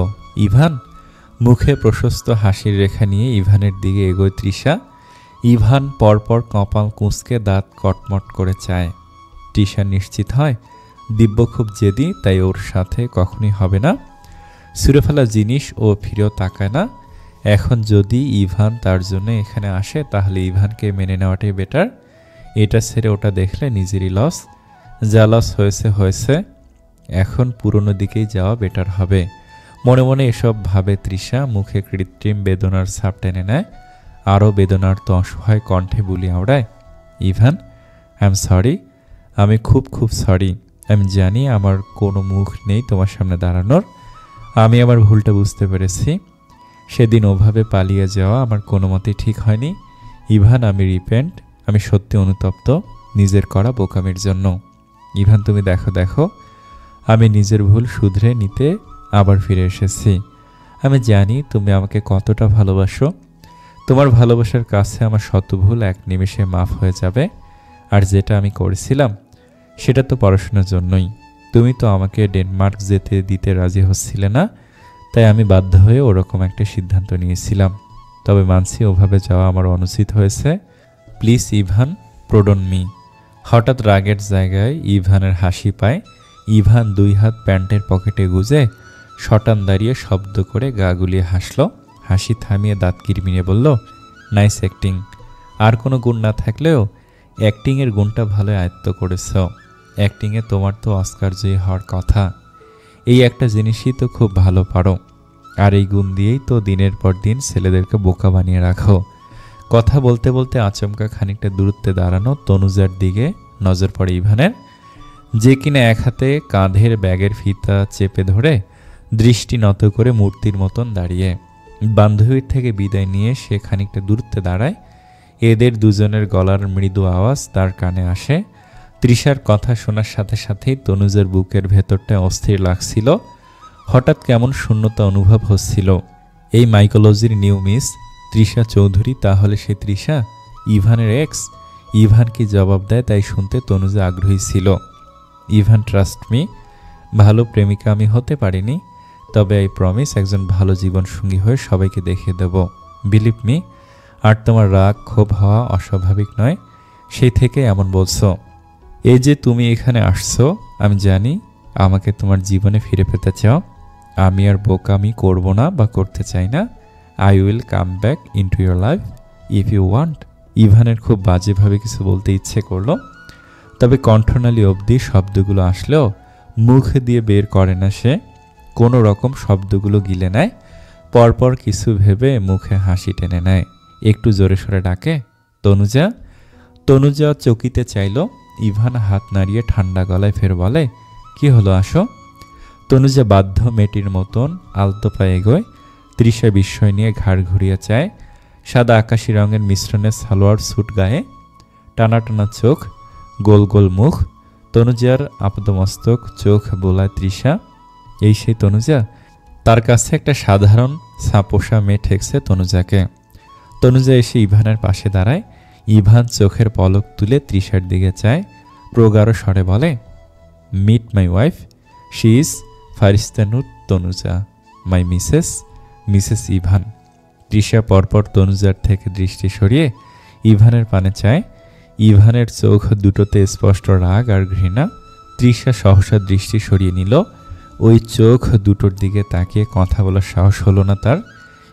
ইভান। মুখে প্রশস্ত হাসির রেখা নিয়ে ইভানের দিকে এগোয় তৃষা। ইভান পরপর কপাল কুঁচকে দাঁত কটমট করে চায়। তৃষা নিশ্চিত হয় দিব্য খুব জেদি, তাই ওর সাথে কখনই হবে না। ছুঁড়ে ফেলা জিনিস ও ফিরেও তাকায় না। এখন যদি ইভান তার জন্য এখানে আসে, তাহলে ইভানকে মেনে নেওয়াটাই বেটার। এটা ছেড়ে ওটা দেখলে নিজেরই লস। যা লস হয়েছে হয়েছে, এখন পুরনো দিকেই যাওয়া বেটার হবে। মনে মনে এসব ভাবে তৃষা, মুখে কৃত্রিম বেদনার ছাপ টেনে নেয়। আরও বেদনার তো অসহায় কণ্ঠে বুলি আওড়ায়, ইভান, আই এম সরি। আমি খুব খুব সরি। আমি জানি আমার কোনো মুখ নেই তোমার সামনে দাঁড়ানোর। আমি আমার ভুলটা বুঝতে পেরেছি। সেদিন ওভাবে পালিয়ে যাওয়া আমার কোনো মতেই ঠিক হয়নি। ইভান, আমি রিপেন্ট। আমি সত্যি অনুতপ্ত নিজের করা বোকামির জন্য। ইভান, তুমি দেখো, আমি নিজের ভুল শুধরে নিতে আবার ফিরে এসেছি। আমি জানি তুমি আমাকে কতটা ভালোবাসো। তোমার ভালোবাসার কাছে আমার শত ভুল এক নিমেষে মাফ হয়ে যাবে। আর যেটা আমি করেছিলাম সেটা তো পড়াশোনার জন্যই। তুমি তো আমাকে ডেনমার্ক যেতে দিতে রাজি হচ্ছিলে না, তাই আমি বাধ্য হয়ে ওরকম একটা সিদ্ধান্ত নিয়েছিলাম। তবে মানছি ওভাবে যাওয়া আমার অনুচিত হয়েছে। Please Ivan, pardon me. হঠাৎ রাগের জায়গায় ইভানের হাসি পায়। ইভান 2 হাত প্যান্টের পকেটে গুজে শটান দাঁড়িয়ে শব্দ করে গা গুলিয়ে হাসল। হাসি থামিয়ে দাঁত কিরমিয়ে বলল, নাইস অ্যাক্টিং। আর কোনো গুণ না থাকলেও অ্যাক্টিংয়ের গুণটা ভালো আয়ত্ত করেছ। অ্যাক্টিংয়ে তোমার তো অস্কার জয়ী হওয়ার কথা। এই একটা জিনিসই তো খুব ভালো পারো। আর এই গুণ দিয়েই তো দিনের পর দিন ছেলেদেরকে বোকা বানিয়ে রাখো। কথা বলতে বলতে আচমকা খানিকটা দূরত্বে দাঁড়ানো তনুজার দিকে নজর পড়ে ইভানের, যে কিনা এক হাতে কাঁধের ব্যাগের ফিতা চেপে ধরে দৃষ্টি নত করে মূর্তির মতন দাঁড়িয়ে। বান্ধবীর থেকে বিদায় নিয়ে সে খানিকটা দূরত্বে দাঁড়ায়। এদের দুজনের গলার মৃদু আওয়াজ তার কানে আসে। তৃষার কথা শোনার সাথে সাথেই তনুজার বুকের ভেতরটা অস্থির লাগছিল। হঠাৎ কেমন শূন্যতা অনুভব হচ্ছিল। এই মাইকোলজির নিউ মিস তৃষা চৌধুরী তাহলে সে তৃষা, ইভানের এক্স? ইভান কি জবাব দেয় তাই শুনতে তনুজা আগ্রহী ছিল। ইভান, ট্রাস্ট মি, ভালো প্রেমিকা আমি হতে পারিনি, তবে আই প্রমিস একজন ভালো জীবনসঙ্গী হয়ে সবাইকে দেখিয়ে দেব। Believe me. আর তোমার রাগ ক্ষোভ হওয়া অস্বাভাবিক নয়, সেই থেকে এমন বলছো। এই যে তুমি এখানে আসছো, আমি জানি আমাকে তোমার জীবনে ফিরে পেতে চাও। আমি আর বোকামি করব না বা করতে চাই না। I will come back into your life if you want. ইভানের খুব বাজেভাবে কিছু বলতে ইচ্ছে করলো, তবে কণ্ঠনালী অবধি শব্দগুলো আসলেও মুখ দিয়ে বের করে না সে। কোনো রকম শব্দগুলো গিলে নেয়। পরপর কিছু ভেবে মুখে হাসি টেনে নেয়। একটু জোরে সোরে ডাকে, তনুজা। তনুজা চকিতে চাইল। ইভান হাত নাড়িয়ে ঠান্ডা গলায় ফের বলে, কি হলো, আসো। তনুজা বাধ্য মেয়েটির মতন আলতো পায়ে এগোয়। তৃষা বিস্ময় নিয়ে ঘাড় ঘুরিয়ে চায়। সাদা আকাশি রঙের মিশ্রণে সালোয়ার স্যুট গায়ে, টানা টানা চোখ, গোল গোল মুখ। তনুজার আপাদমস্তক চোখ বোলায় তৃষা। এই সেই তনুজা? তার কাছে একটা সাধারণ ছাপোষা মেয়ে ঠেকছে তনুজাকে। তনুজা এসে ইভানের পাশে দাঁড়ায়। ইভান চোখের পলক তুলে তৃষার দিকে চায়, প্রগাঢ় স্বরে বলে, meet my wife, she is Faristanur Tanuja, my Mrs Ivan. Trisha পরপর তনুজার থেকে দৃষ্টি সরিয়ে ইভানের পানে চায়। ইভানের চোখ দুটোতে স্পষ্ট রাগ আর ঘৃণা। তৃষা সহসা দৃষ্টি সরিয়ে নিল। ওই চোখ দুটোর দিকে তাকিয়ে কথা বলার সাহস হলো না তার।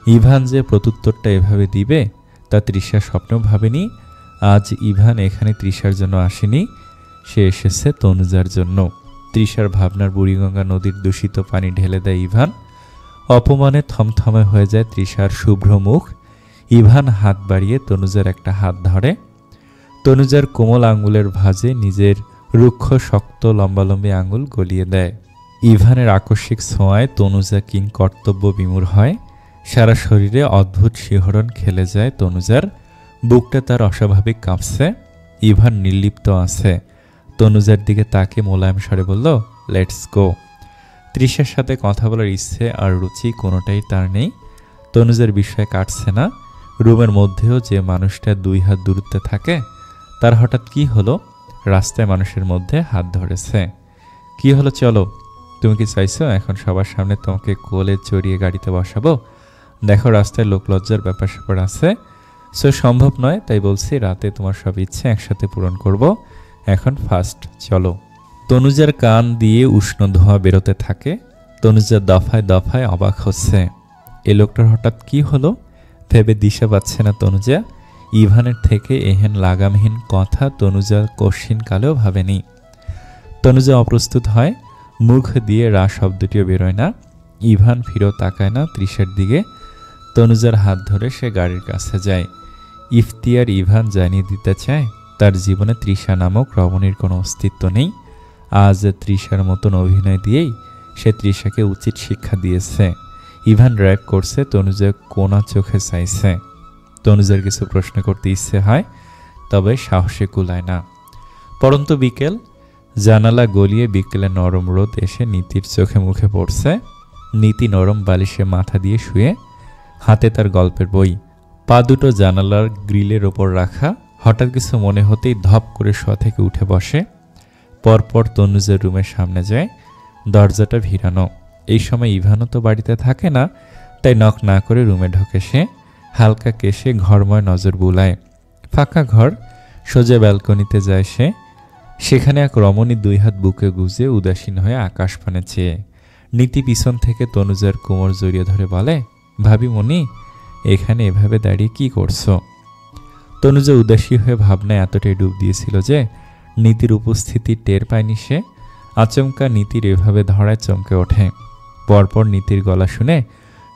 ইভান যে প্রত্যুত্তরটা এভাবে দিবে তা তৃষা স্বপ্নেও ভাবেনি। আজ ইভান এখানে তৃষার জন্য আসেনি, সে এসেছে তনুজার জন্য। তৃষার ভাবনার বুড়িগঙ্গা নদীর দূষিত পানি ঢেলে দেয় ইভান। অপমানে থমথমে হয়ে যায় তৃষার শুভ্র মুখ। ইভান হাত বাড়িয়ে তনুজার একটা হাত ধরে। তনুজার কোমল আঙুলের ভাঁজে নিজের রুক্ষ শক্ত লম্বালম্বী আঙুল গলিয়ে দেয়। ইভানের আকস্মিক ছোঁয়ায় তনুজা কিং কর্তব্য বিমূঢ় হয়। সারা শরীরে অদ্ভুত শিহরণ খেলে যায় তনুজার। বুকটা তার অস্বাভাবিক কাঁপছে। ইভান নির্লিপ্ত আছে। তনুজার দিকে তাকে মোলায়েম স্বরে বলল, লেটস গো। তৃষার সাথে কথা বলার ইচ্ছে আর রুচি কোনোটাই তার নেই। তনুজার বিষয় কাটছে না। রুমের মধ্যেও যে মানুষটা 2 হাত দূরত্বে থাকে, তার হঠাৎ কি হলো? রাস্তায় মানুষের মধ্যে হাত ধরেছে। কি হলো, চলো। তুমি কি চাইছো এখন সবার সামনে তোমাকে কোলে চড়িয়ে গাড়িতে বসাবো? দেখো রাস্তায় লোকলজ্জার ব্যাপার স্যাপার আছে, সো সম্ভব নয়। তাই বলছি রাতে তোমার সব ইচ্ছে একসাথে পূরণ করব। এখন ফার্স্ট চলো। তনুজার কান দিয়ে উষ্ণ ধোঁয়া বেরোতে থাকে। তনুজা দফায় দফায় অবাক হচ্ছে। এ লোকটার হঠাৎ কি হলো ভেবে দিশা পাচ্ছে না তনুজা। ইভানের থেকে এহেন লাগামহীন কথা তনুজা কশিন কালেও ভাবেনি। তনুজা অপ্রস্তুত হয়, মুখ দিয়ে রা শব্দটিও বেরোয় না। ইভান ফিরেও তাকায় না তৃষার দিকে। তনুজার হাত ধরে সে গাড়ির কাছে যায়। ইফতিয়ার ইভান জানিয়ে দিতে চায় তার জীবনে তৃষা নামক রমণীর কোনো অস্তিত্ব নেই। আজ তৃষার মতন অভিনয় দিয়েই সে তৃষাকে উচিত শিক্ষা দিয়েছে। ইভান ড্রাইভ করছে, তনুজা কোনা চোখে চাইছে। তনুজার কিছু প্রশ্ন করতে ইচ্ছে হয়, তবে সাহসে কুলায় না। পরন্ত বিকেল, জানালা গলিয়ে বিকেলে নরম রোদ এসে নীতির চোখে মুখে পড়ছে। নীতি নরম বালিশে মাথা দিয়ে শুয়ে, হাতে তার গল্পের বই, পা দুটো জানালার গ্রিলের ওপর রাখা। হঠাৎ কিছু মনে হতেই ধপ করে শোয়া থেকে উঠে বসে। পরপর তনুজের রুমের সামনে যায়। দরজাটা ভিড়ানো। এই সময় ইভানও তো বাড়িতে থাকে না, তাই নক না করে রুমে ঢোকে সে। হালকা কেশে ঘরময় নজর বুলায়। ফাঁকা ঘর, সোজা ব্যালকনিতে যায় সে। সেখানে এক রমণী 2 হাত বুকে গুজে উদাসীন হয়ে আকাশ পানে চেয়ে। নীতি পিছন থেকে তনুজার কোমর জড়িয়ে ধরে বলে, ভাবি মনি, এখানে এভাবে দাঁড়িয়ে কি করছো? তনুজা উদাসী হয়ে ভাবনায় এতটাই ডুব দিয়েছিল যে নীতির উপস্থিতি টের পায়নি সে। আচমকা নীতির এভাবে ধরায় চমকে ওঠে। পরপর নীতির গলা শুনে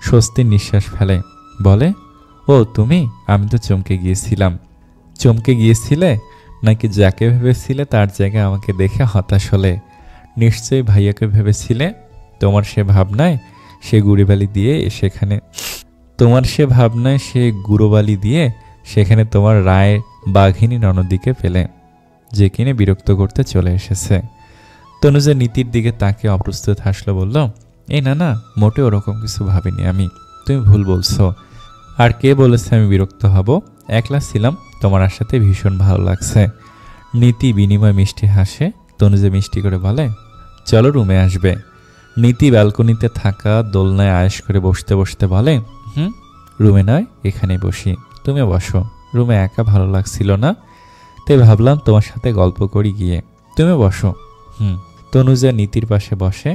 স্বস্তির নিঃশ্বাস ফেলে। বলে, ও তুমি? আমি তো চমকে গিয়েছিলাম। চমকে গিয়েছিলে নাকি যাকে ভেবেছিলে তার জায়গায় আমাকে দেখে হতাশ হলে? নিশ্চয়ই ভাইয়াকে ভেবেছিলে। তোমার সে ভাবনায় সে গুড়িবালি দিয়ে সেখানে তোমার রায় বাঘিনী ননদিকে পেলে, যে কিনে বিরক্ত করতে চলে এসেছে। তনুজা নীতির দিকে তাকে অপ্রস্তুত হাসলো, বলল, এই না, মোটে ওরকম কিছু ভাবিনি আমি। তুমি ভুল বলছো। আর কে বলেছে আমি বিরক্ত হব? একলা ছিলাম, তোমার আসাতে ভীষণ ভালো লাগছে। নীতি বিনিময় মিষ্টি হাসে। তনুজা মিষ্টি করে বলে, চলো রুমে আসবে। নীতি ব্যালকনিতে থাকা দোলনায় আয়েশ করে বসতে বসতে বলে, রুমে নয়, এখানেই বসি। তুমি বসো। রুমে একা ভালো লাগছিল না, তাই ভাবলাম তোমার সাথে গল্প করি গিয়ে। তুমি বসো। তনুজা নীতির পাশে বসে।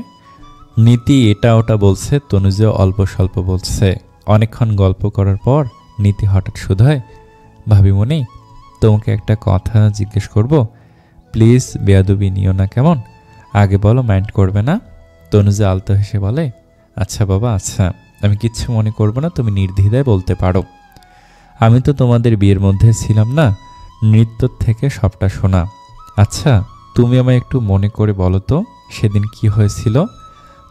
নীতি এটা ওটা বলছে, তনুজা অল্প স্বল্প বলছে। অনেকক্ষণ গল্প করার পর নীতি হঠাৎ শুধায়, ভাবি মনি, তোমাকে একটা কথা জিজ্ঞেস করব? প্লিজ বেয়াদবি নিও না কেমন? আগে বলো, মাইন্ড করবে না? তনুজা আলতো হেসে বলে, আচ্ছা বাবা, আচ্ছা, আমি কিচ্ছু মনে করব না, তুমি নির্দ্বিধায় বলতে পারো। আমি তো তোমাদের বিয়ের মধ্যে ছিলাম না, নৃত্য থেকে সবটা শোনা। আচ্ছা, তুমি আমায় একটু মনে করে বলো তো সেদিন কি হয়েছিল?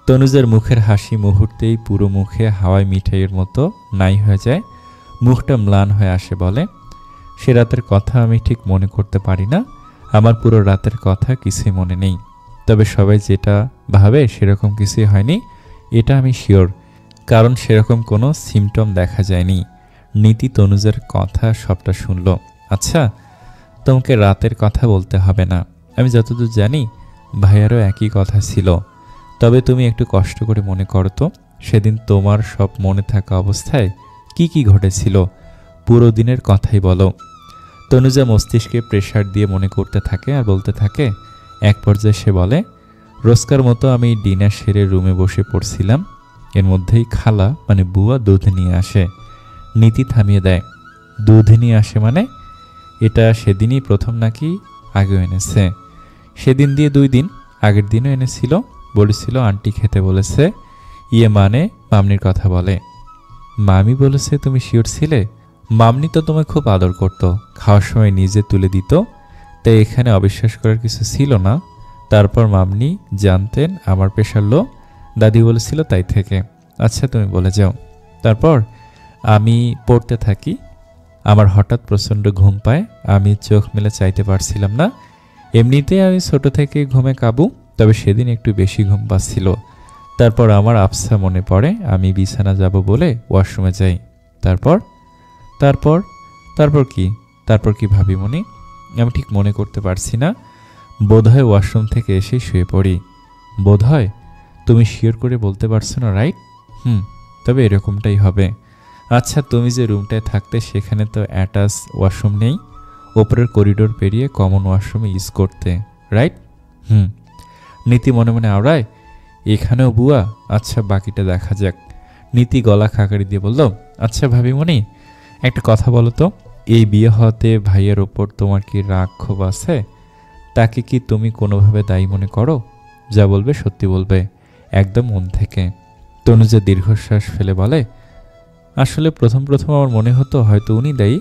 তনুজার মুখের হাসি মুহূর্তেই পুরো মুখে হাওয়ায় মিঠাইয়ের মতো নাই হয়ে যায়, মুখটা ম্লান হয়ে আসে। বলে, সে রাতের কথা আমি ঠিক মনে করতে পারি না। আমার পুরো রাতের কথা কিছুই মনে নেই। তবে সবাই যেটা ভাবে সেরকম কিছুই হয়নি, এটা আমি শিওর, কারণ সেরকম কোনো সিমটম দেখা যায়নি। নীতি তনুজার কথা সবটা শুনল। আচ্ছা, তোমাকে রাতের কথা বলতে হবে না। আমি যতদূর জানি ভাইয়ারও একই কথা ছিল। তবে তুমি একটু কষ্ট করে মনে করো তো, সেদিন তোমার সব মনে থাকা অবস্থায় কি কি ঘটেছিল, পুরো দিনের কথাই বলো। তনুজা মস্তিষ্কে প্রেসার দিয়ে মনে করতে থাকে আর বলতে থাকে। এক পর্যায়ে সে বলে, রোজকার মতো আমি ডিনার সেরে রুমে বসে পড়ছিলাম। এর মধ্যেই খালা মানে বুয়া দুধ নিয়ে আসে। নীতি থামিয়ে দেয়। দুধ নিয়ে আসে মানে? এটা সেদিনই প্রথম নাকি আগেও এনেছে? সেদিন দিয়ে 2 দিন, আগের দিনও এনেছিল। বলেছিল আন্টি খেতে বলেছে। ইয়ে মানে মামনির কথা বলে। মামি বলেছে? তুমি শিওর ছিলে? মামনি তো তোমায় খুব আদর করত, খাওয়ার সময় নিজে তুলে দিত, তাই এখানে অবিশ্বাস করার কিছু ছিল না। তারপর মামনি জানতেন আমার প্রেশার লো, দাদি বলেছিল তাই থেকে। আচ্ছা, তুমি বলে যাও। তারপর আমি পড়তে থাকি। আমার হঠাৎ প্রচণ্ড ঘুম পায়। আমি চোখ মেলে চাইতে পারছিলাম না। এমনিতেই আমি ছোট থেকে ঘুমে কাবু, তবে সেদিন একটু বেশি ঘুম পাচ্ছিল। তারপর আমার আবছা মনে পড়ে আমি বিছানা যাব বলে ওয়াশরুমে যাই। তারপর তারপর তারপর কি? তারপর কি ভাবি মনি? আমি ঠিক মনে করতে পারছি না। বোধহয় ওয়াশরুম থেকে এসে শুয়ে পড়ি। বোধহয়? তুমি শিওর করে বলতে পারছো না, রাইট? তবে এরকমটাই হবে। আচ্ছা, তুমি যে রুমটায় থাকতে সেখানে তো অ্যাটাচ ওয়াশরুম নেই, ওপরের করিডোর পেরিয়ে কমন ওয়াশরুমে ইউজ করতে, রাইট? নীতি মনে মনে আওড়ায়, এখানেও বুয়া? আচ্ছা, বাকিটা দেখা যাক। নীতি গলা খাকারি দিয়ে বলল, আচ্ছা ভাবিমণি, একটা কথা বলো তো, এই বিয়ে হওয়াতে ভাইয়ের ওপর তোমার কি রাগ ক্ষোভ আছে? তাকে কি তুমি কোনোভাবে দায়ী মনে করো? যা বলবে সত্যি বলবে, একদম মন থেকে। তনুজা দীর্ঘশ্বাস ফেলে বলে, আসলে প্রথম আমার মনে হতো হয়তো উনি দায়ী,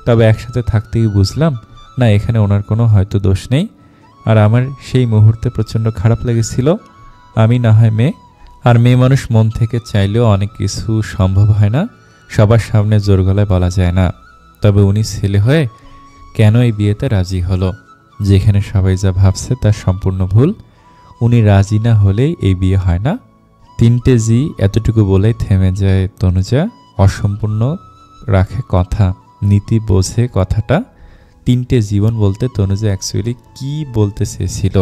তবে একসাথে থাকতেই বুঝলাম না, এখানে ওনার কোনো হয়তো দোষ নেই। আর আমার সেই মুহূর্তে প্রচণ্ড খারাপ লেগেছিল। আমি না হয় মেয়ে, আর মেয়ে মানুষ মন থেকে চাইলেও অনেক কিছু সম্ভব হয় না, সবার সামনে জোর গলায় বলা যায় না। তবে উনি ছেলে হয়ে কেন এই বিয়েতে রাজি হলো? যেখানে সবাই যা ভাবছে তার সম্পূর্ণ ভুল। উনি রাজি না হলেই এই বিয়ে হয় না। 3টে জি এতটুকু বলেই থেমে যায় তনুজা। অসম্পূর্ণ রাখে কথা। নীতি বোঝে কথাটা। 3টে জীবন বলতে তনুজা অ্যাকচুয়ালি কি বলতে চেয়েছিল।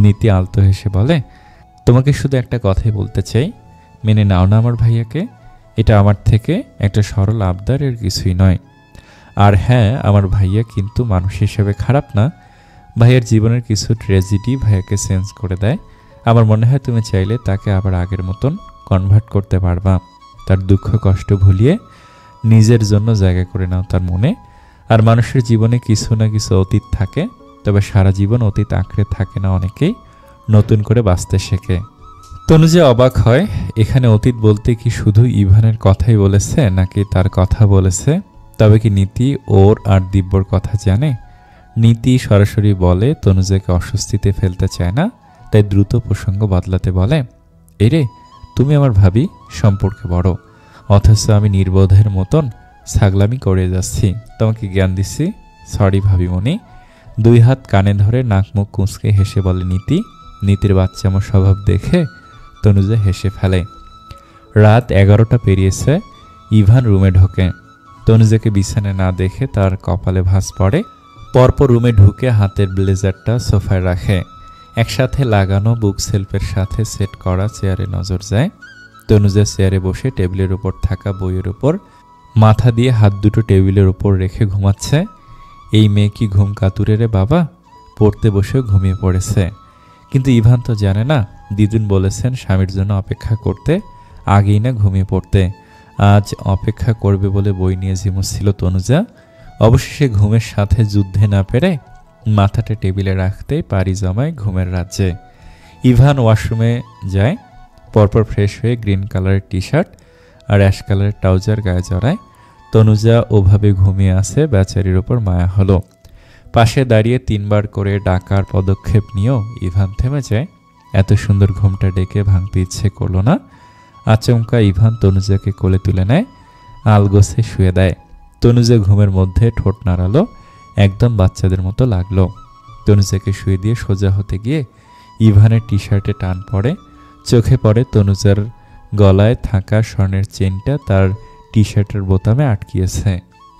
নীতি আলতো হেসে বলে, তোমাকে শুধু একটা কথাই বলতে চাই, মেনে নাও না আমার ভাইয়াকে। এটা আমার থেকে একটা সরল আবদার, এর কিছুই নয়। আর হ্যাঁ, আমার ভাইয়া কিন্তু মানুষ হিসেবে খারাপ না। ভাইয়ার জীবনের কিছু ট্র্যাজেডি ভাইয়াকে চেঞ্জ করে দেয়। আমার মনে হয় তুমি চাইলে তাকে আবার আগের মতন কনভার্ট করতে পারবা। তার দুঃখ কষ্ট ভুলিয়ে নিজের জন্য জায়গা করে নাও তার মনে। আর মানুষের জীবনে কিছু না কিছু অতীত থাকে, তবে সারা জীবন অতীত আঁকড়ে থাকে না, অনেকেই নতুন করে বাঁচতে শেখে। তনুজা অবাক হয়, এখানে অতীত বলতে কি শুধু ইভানের কথাই বলেছে নাকি তার কথা বলেছে? তবে কি নীতি ওর আর দিব্যর কথা জানে? নীতি সরাসরি বলে তনুজাকে অস্বস্তিতে ফেলতে চায় না, তাই দ্রুত প্রসঙ্গ বদলাতে বলে, এরে তুমি আমার ভাবি, সম্পর্কে বড়, অথচ আমি নির্বোধের মতন ছাগলামি করে যাচ্ছি, তোমাকে জ্ঞান দিচ্ছি। সরি ভাবিমণি। 2 হাত কানে ধরে নাক মুখ কুঁচকে হেসে বলে নীতি। নীতির বাচ্চামো স্বভাব দেখে তনুজা হেসে ফেলে। রাত 11টা পেরিয়েছে। ইভান রুমে ঢোকে। তনুজাকে বিছানায় না দেখে তার কপালে ভাঁজ পড়ে। পরপর রুমে ঢুকে হাতের ব্লেজারটা সোফায় রাখে। একসাথে লাগানো বুক সেলফের সাথে সেট করা চেয়ারে নজর যায়। তনুজা চেয়ারে বসে টেবিলের উপর থাকা বইয়ের উপর মাথা দিয়ে হাত দুটো টেবিলের উপর রেখে ঘুমাচ্ছে। এই মেয়ে কি ঘুম কাতুরে রে বাবা, পড়তে বসেও ঘুমিয়ে পড়েছে। কিন্তু ইভান তো জানে না, দিদুন বলেছেন স্বামীর জন্য অপেক্ষা করতে, আগেই না ঘুমিয়ে পড়তে। আজ অপেক্ষা করবে বলে বই নিয়ে ঝিমুচ্ছিল তনুজা। অবশেষে ঘুমের সাথে যুদ্ধে না পেরে মাথাটা টেবিলে রাখতেই পাড়ি জমায় ঘুমের রাজ্যে। ইভান ওয়াশরুমে যায়। পরপর ফ্রেশ হয়ে গ্রিন কালারের টি শার্ট আর অ্যাশ কালারের ট্রাউজার গায়ে জড়ায়। তনুজা ওভাবে ঘুমিয়ে আছে, বেচারির ওপর মায়া হলো। পাশে দাঁড়িয়ে 3 বার করে ডাকার পদক্ষেপ নিয়েও ইভান থেমে যায়। এত সুন্দর ঘুমটা ডেকে ভাঙতে ইচ্ছে করল না। আচমকা ইভান তনুজাকে কোলে তুলে নেয়, আলগোছে শুয়ে দেয়। তনুজা ঘুমের মধ্যে ঠোঁট নাড়ালো, একদম বাচ্চাদের মতো লাগলো। তনুজাকে শুয়ে দিয়ে সোজা হতে গিয়ে ইভানের টি শার্টে টান পড়ে। চোখে পড়ে তনুজার গলায় থাকা স্বর্ণের চেনটা তার টি শার্টের বোতামে আটকিয়েছে।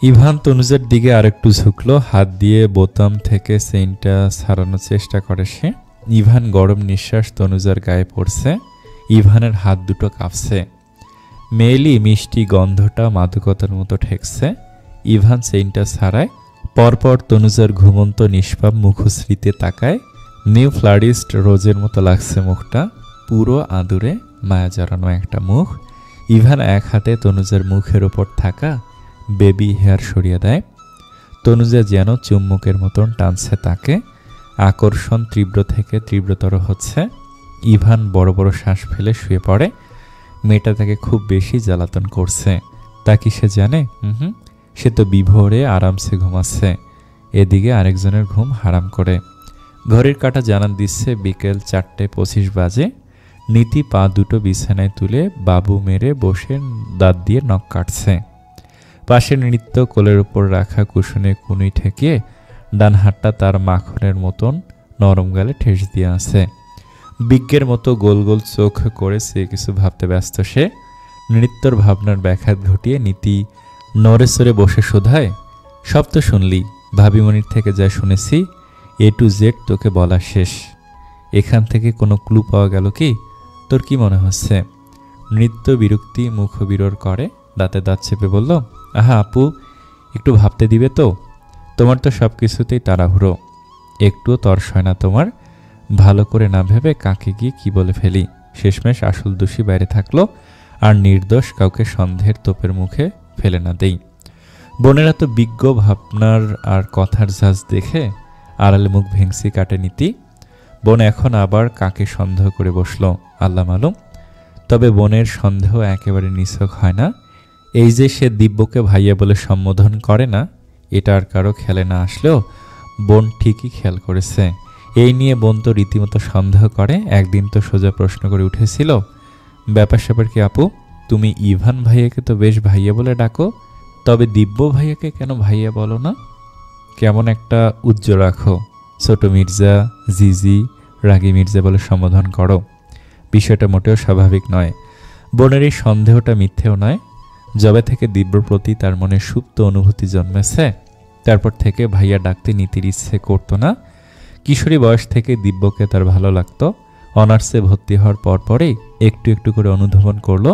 ইভান তনুজার দিকে আরেকটু ঝুঁকলো, হাত দিয়ে বোতাম থেকে চেইনটা ছাড়ানোর চেষ্টা করে সে। ইভান গরম নিঃশ্বাস তনুজার গায়ে পড়ছে। ইভানের হাত দুটো কাঁপছে। মেয়েলি মিষ্টি গন্ধটা মাদকতার মতো ঠেকছে। ইভান চেইনটা ছাড়ায়। পরপর তনুজার ঘুমন্ত নিষ্পাপ মুখশ্রীতে তাকায়। নিউ ফ্লারিস্ট রোজের মতো লাগছে মুখটা, পুরো আদুরে মায়া জড়ানো একটা মুখ। ইভান এক হাতে তনুজার মুখের ওপর থাকা বেবি হেয়ার সরিয়ে দেয়। তনুজা যেন চুম্বকের মতন টানছে তাকে। আকর্ষণ তীব্র থেকে তীব্রতর হচ্ছে। ইভান বড় বড় শ্বাস ফেলে শুয়ে পড়ে। মেয়েটা তাকে খুব বেশি জ্বালাতন করছে। তা কি সে জানে? সে তো বিভোরে আরামসে ঘুমাচ্ছে। এদিকে আরেকজনের ঘুম হারাম করে। ঘড়ির কাঁটা জানান দিচ্ছে বিকেল 4:25 বাজে। নীতি পা দুটো বিছানায় তুলে বাবু মেরে বসে দাঁত দিয়ে নখ কাটছে। পাশে নৃত্য কোলের উপর রাখা কুশনে কুনুই ঠেকিয়ে ডান হাতটা তার মাখনের মতন নরম গালে ঠেস দিয়ে আছে। বিজ্ঞের মতো গোল গোল চোখ করে সে কিছু ভাবতে ব্যস্ত। সে নৃত্যর ভাবনার ব্যাঘাত ঘটিয়ে নীতি নড়ে সরে বসে শোধায়, সব তো শুনলি, ভাবিমণির থেকে যা শুনেছি A to Z তোকে বলা শেষ। এখান থেকে কোনো ক্লু পাওয়া গেল কি? তোর কি মনে হচ্ছে? নৃত্য বিরক্তি মুখ বিরর করে দাঁতে দাঁত চেপে বলল, আহা আপু, একটু ভাবতে দিবে তো? তোমার তো সব কিছুতেই তাড়াহুড়ো, একটুও তর্স হয় না তোমার। ভালো করে না ভেবে কাকে গিয়ে কি বলে ফেলি। শেষমেশ আসল দোষী বাইরে থাকলো, আর নির্দোষ কাউকে সন্দেহের তোপের মুখে ফেলে না দেই। বোনেরা তো বিজ্ঞ ভাবনার আর কথার ঝাঁজ দেখে আড়ালে মুখ ভেংসি কাটে নীতি। বোন এখন আবার কাকে সন্দেহ করে বসলো আল্লাহ মালুম। তবে বোনের সন্দেহ একেবারে নিছক হয় না। এই যে সে দিব্যকে ভাইয়া বলে সম্বোধন করে না, এটা আর কারো খেলে না আসলেও বোন ঠিকই খেয়াল করেছে। এই নিয়ে বোন তো রীতিমতো সন্দেহ করে। একদিন তো সোজা প্রশ্ন করে উঠেছিল, ব্যাপার স্যাপার কি আপু, তুমি ইভান ভাইয়াকে তো বেশ ভাইয়া বলে ডাকো, তবে দিব্য ভাইয়াকে কেন ভাইয়া বলো না? কেমন একটা উজ্জ্বল রাখো, ছোট মির্জা, জিজি, রাগী মির্জা বলে সম্বোধন করো। বিষয়টা মোটেও স্বাভাবিক নয়। বোনের এই সন্দেহটা মিথ্যেও নয়। যবে থেকে দিব্যর প্রতি তার মনে সুপ্ত অনুভূতি জন্মেছে, তারপর থেকে ভাইয়া ডাকতে নীতির ইচ্ছে করতো না। কিশোরী বয়স থেকে দিব্যকে তার ভালো লাগতো। অনার্সে ভর্তি হওয়ার পরপরেই একটু একটু করে অনুধাবন করলো,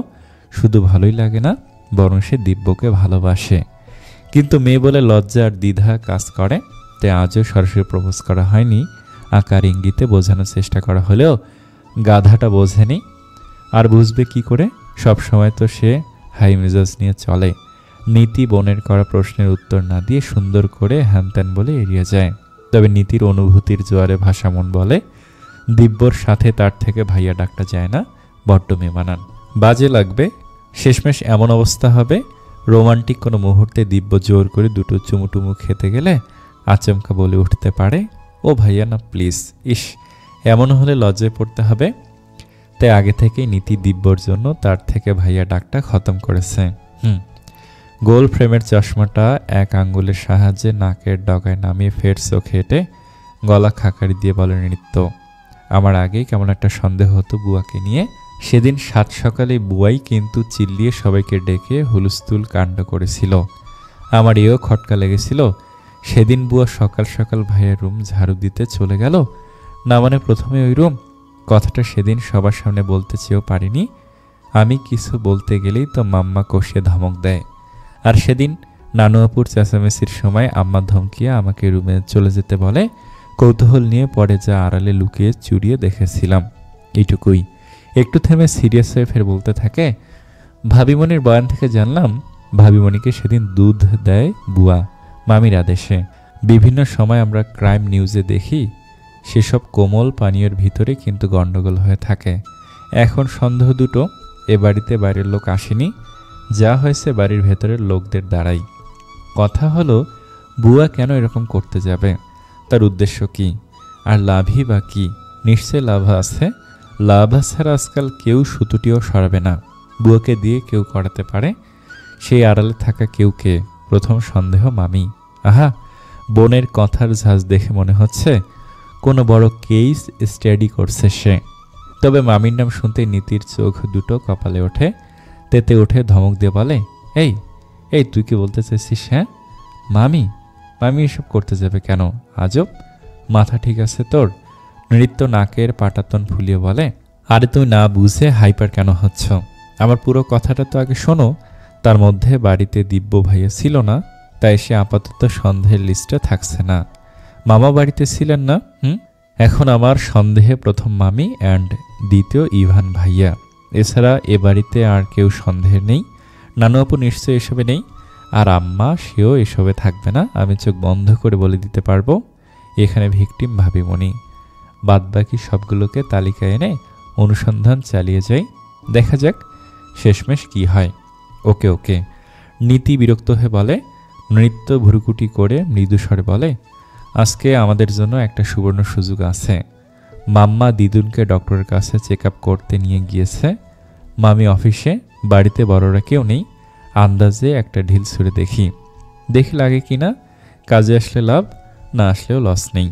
শুধু ভালোই লাগে না, বরং সে দিব্যকে ভালোবাসে। কিন্তু মেয়ে বলে লজ্জা আর দ্বিধা কাজ করে, তাই আজও সরাসরি প্রপোজ করা হয়নি। আকার ইঙ্গিতে বোঝানোর চেষ্টা করা হলেও গাধাটা বোঝেনি। আর বুঝবে কি করে? সব সময় তো সে হাই মেজাজ নিয়ে চলে। নীতি বোনের করা প্রশ্নের উত্তর না দিয়ে সুন্দর করে হ্যানত্যান বলে এড়িয়ে যায়। তবে নীতির অনুভূতির জোয়ারে ভাষা মন বলে, দিব্যর সাথে তার থেকে ভাইয়া ডাকটা যায় না, বড্ড মেমানান, বাজে লাগবে। শেষমেশ এমন অবস্থা হবে, রোমান্টিক কোনো মুহূর্তে দিব্য জোর করে দুটো চুমুটুমু খেতে গেলে আচমকা বলে উঠতে পারে, ও ভাইয়া না প্লিজ। ইস, এমন হলে লজ্জায় পড়তে হবে। তাই আগে থেকেই নীতি দিব্যর জন্য তার থেকে ভাইয়া ডাকটা খতম করেছে। গোল ফ্রেমের চশমাটা এক আঙ্গুলের সাহায্যে নাকের ডগায় নামিয়ে ফের চোখে হেঁটে গলা খাকারি দিয়ে বলে নৃত্য, আমার আগেই কেমন একটা সন্দেহ হতো বুয়াকে নিয়ে। সেদিন 7 সকালে বুয়াই কিন্তু চিল্লিয়ে সবাইকে ডেকে হুলস্থুল কাণ্ড করেছিল। আমার এও খটকা লেগেছিল। সেদিন বুয়া সকাল সকাল ভাইয়ের রুম ঝাড়ু দিতে চলে গেল না, মানে প্রথমে ওই রুম। কথাটা সেদিন সবার সামনে বলতে চেয়েও পারিনি। আমি কিছু বলতে গেলেই তো মাম্মা কষিয়ে ধমক দেয়। আর সেদিন নানু আপুর চেঁচামেচির সময় আম্মা ধমকিয়ে আমাকে রুমে চলে যেতে বলে। কৌতূহল নিয়ে পরে যা আড়ালে লুকিয়ে চুরিয়ে দেখেছিলাম, এইটুকুই। একটু থেমে সিরিয়াস হয়ে ফের বলতে থাকে, ভাবিমণির বয়ান থেকে জানলাম ভাবিমণিকে সেদিন দুধ দেয় বুয়া মামির আদেশে। বিভিন্ন সময় আমরা ক্রাইম নিউজে দেখি সেসব কোমল পানীয়ের ভিতরে কিন্তু গন্ডগোল হয়ে থাকে। এখন সন্দেহ দুটো, এ বাড়িতে বাইরের লোক আসেনি, যা হয়েছে বাড়ির ভেতরের লোকদের দ্বারাই। কথা হলো বুয়া কেন এরকম করতে যাবে? তার উদ্দেশ্য কি? আর লাভই বা কি? নিশ্চয় লাভ আছে। লাভ ছাড়া আজকাল কেউ সুতুটিও সরাবে না। বুয়াকে দিয়ে কেউ করাতে পারে, সেই আড়ালে থাকা কেউ কে? প্রথম সন্দেহ মামি। আহা, বোনের কথার ঝাঁজ দেখে মনে হচ্ছে কোনো বড় কেস স্টাডি করছে সে। তবে মামির নাম শুনতেই নীতির চোখ দুটো কপালে ওঠে, তেতে উঠে ধমক দিয়ে বলে, এই এই তুই কি বলতে চাইছিস? হ্যাঁ মামি, মামি এসব করতে যাবে কেন? আজব, মাথা ঠিক আছে তোর? নৃত্য নাকের পাটাতন ফুলিয়ে বলে, আরে তুমি না বুঝে হাইপার কেন হচ্ছ? আমার পুরো কথাটা তো আগে শোনো। তার মধ্যে বাড়িতে দিব্য ভাইয়া ছিল না, তাই সে আপাতত সন্দেহের লিস্টে থাকছে না। মামা বাড়িতে ছিলেন না। এখন আমার সন্দেহে প্রথম মামি অ্যান্ড দ্বিতীয় ইভান ভাইয়া। এছাড়া এ বাড়িতে আর কেউ সন্দেহের নেই। নানু আপু নিশ্চয়ই এসবে নেই। আর আম্মা, সেও এসবে থাকবে না। আমি চোখ বন্ধ করে বলে দিতে পারবো এখানে ভিকটিম ভাবিমণি। বাদবাকি সবগুলোকে তালিকায় এনে অনুসন্ধান চালিয়ে যাই, দেখা যাক শেষমেশ কি হয়। ওকে ওকে, নীতি বিরক্ত হয়ে বলে। নৃত্য ভুরুকুটি করে মৃদুস্বরে বলে, আজকে আমাদের জন্য একটা সুবর্ণ সুযোগ আছে। মাম্মা দিদুনকে ডক্টরের কাছে চেক আপ করতে নিয়ে গিয়েছে। মামি অফিসে, বাড়িতে বড়রা কেউ নেই। আন্দাজে একটা ঢিল ছুঁড়ে দেখি লাগে কি না। কাজে আসলে লাভ, না আসলেও লস নেই।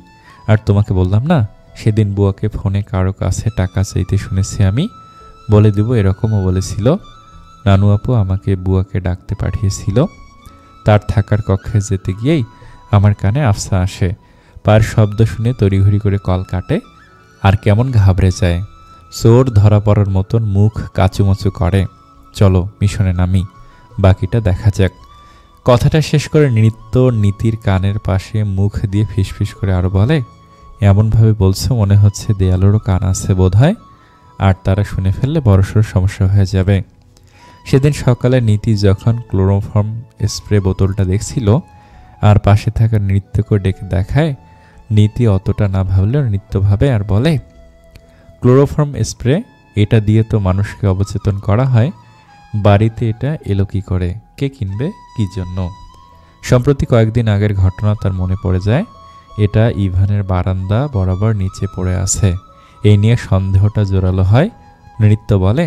আর তোমাকে বললাম না, সেদিন বুয়াকে ফোনে কারো কাছে টাকা চাইতে শুনেছি আমি। বলে দেব এরকমও বলেছিল। নানু আপু আমাকে বুয়াকে ডাকতে পাঠিয়েছিল। তার থাকার কক্ষে যেতে গিয়েই আমার কানে আফসা আসে। পায়ের শব্দ শুনে তড়িঘড়ি করে কল কাটে আর কেমন ঘাবড়ে যায়। চোর ধরা পড়ার মতন মুখ কাচুমাচু করে। চলো মিশনে নামি, বাকিটা দেখা যাক। কথাটা শেষ করে নৃত্য নীতির কানের পাশে মুখ দিয়ে ফিসফিস করে আরো বলে, এমনভাবে বলছো মনে হচ্ছে দেয়ালেরও কান আছে বোধহয়, আর তারা শুনে ফেললে বড়সড় সমস্যা হয়ে যাবে। সেদিন সকালে নীতি যখন ক্লোরোফর্ম স্প্রে বোতলটা দেখছিল আর পাশে থাকা নৃত্যকে ডেকে দেখায়, নীতি অতটা না ভাবলেও নৃত্য ভাবে আর বলে, ক্লোরোফর্ম স্প্রে, এটা দিয়ে তো মানুষকে অবচেতন করা হয়। বাড়িতে এটা এলো কি করে? কে কিনবে? কি জন্য? সম্প্রতি কয়েকদিন আগের ঘটনা তার মনে পড়ে যায়। এটা ইভানের বারান্দা বরাবর নিচে পড়ে আছে। এই নিয়ে সন্দেহটা জোরালো হয়। নৃত্য বলে,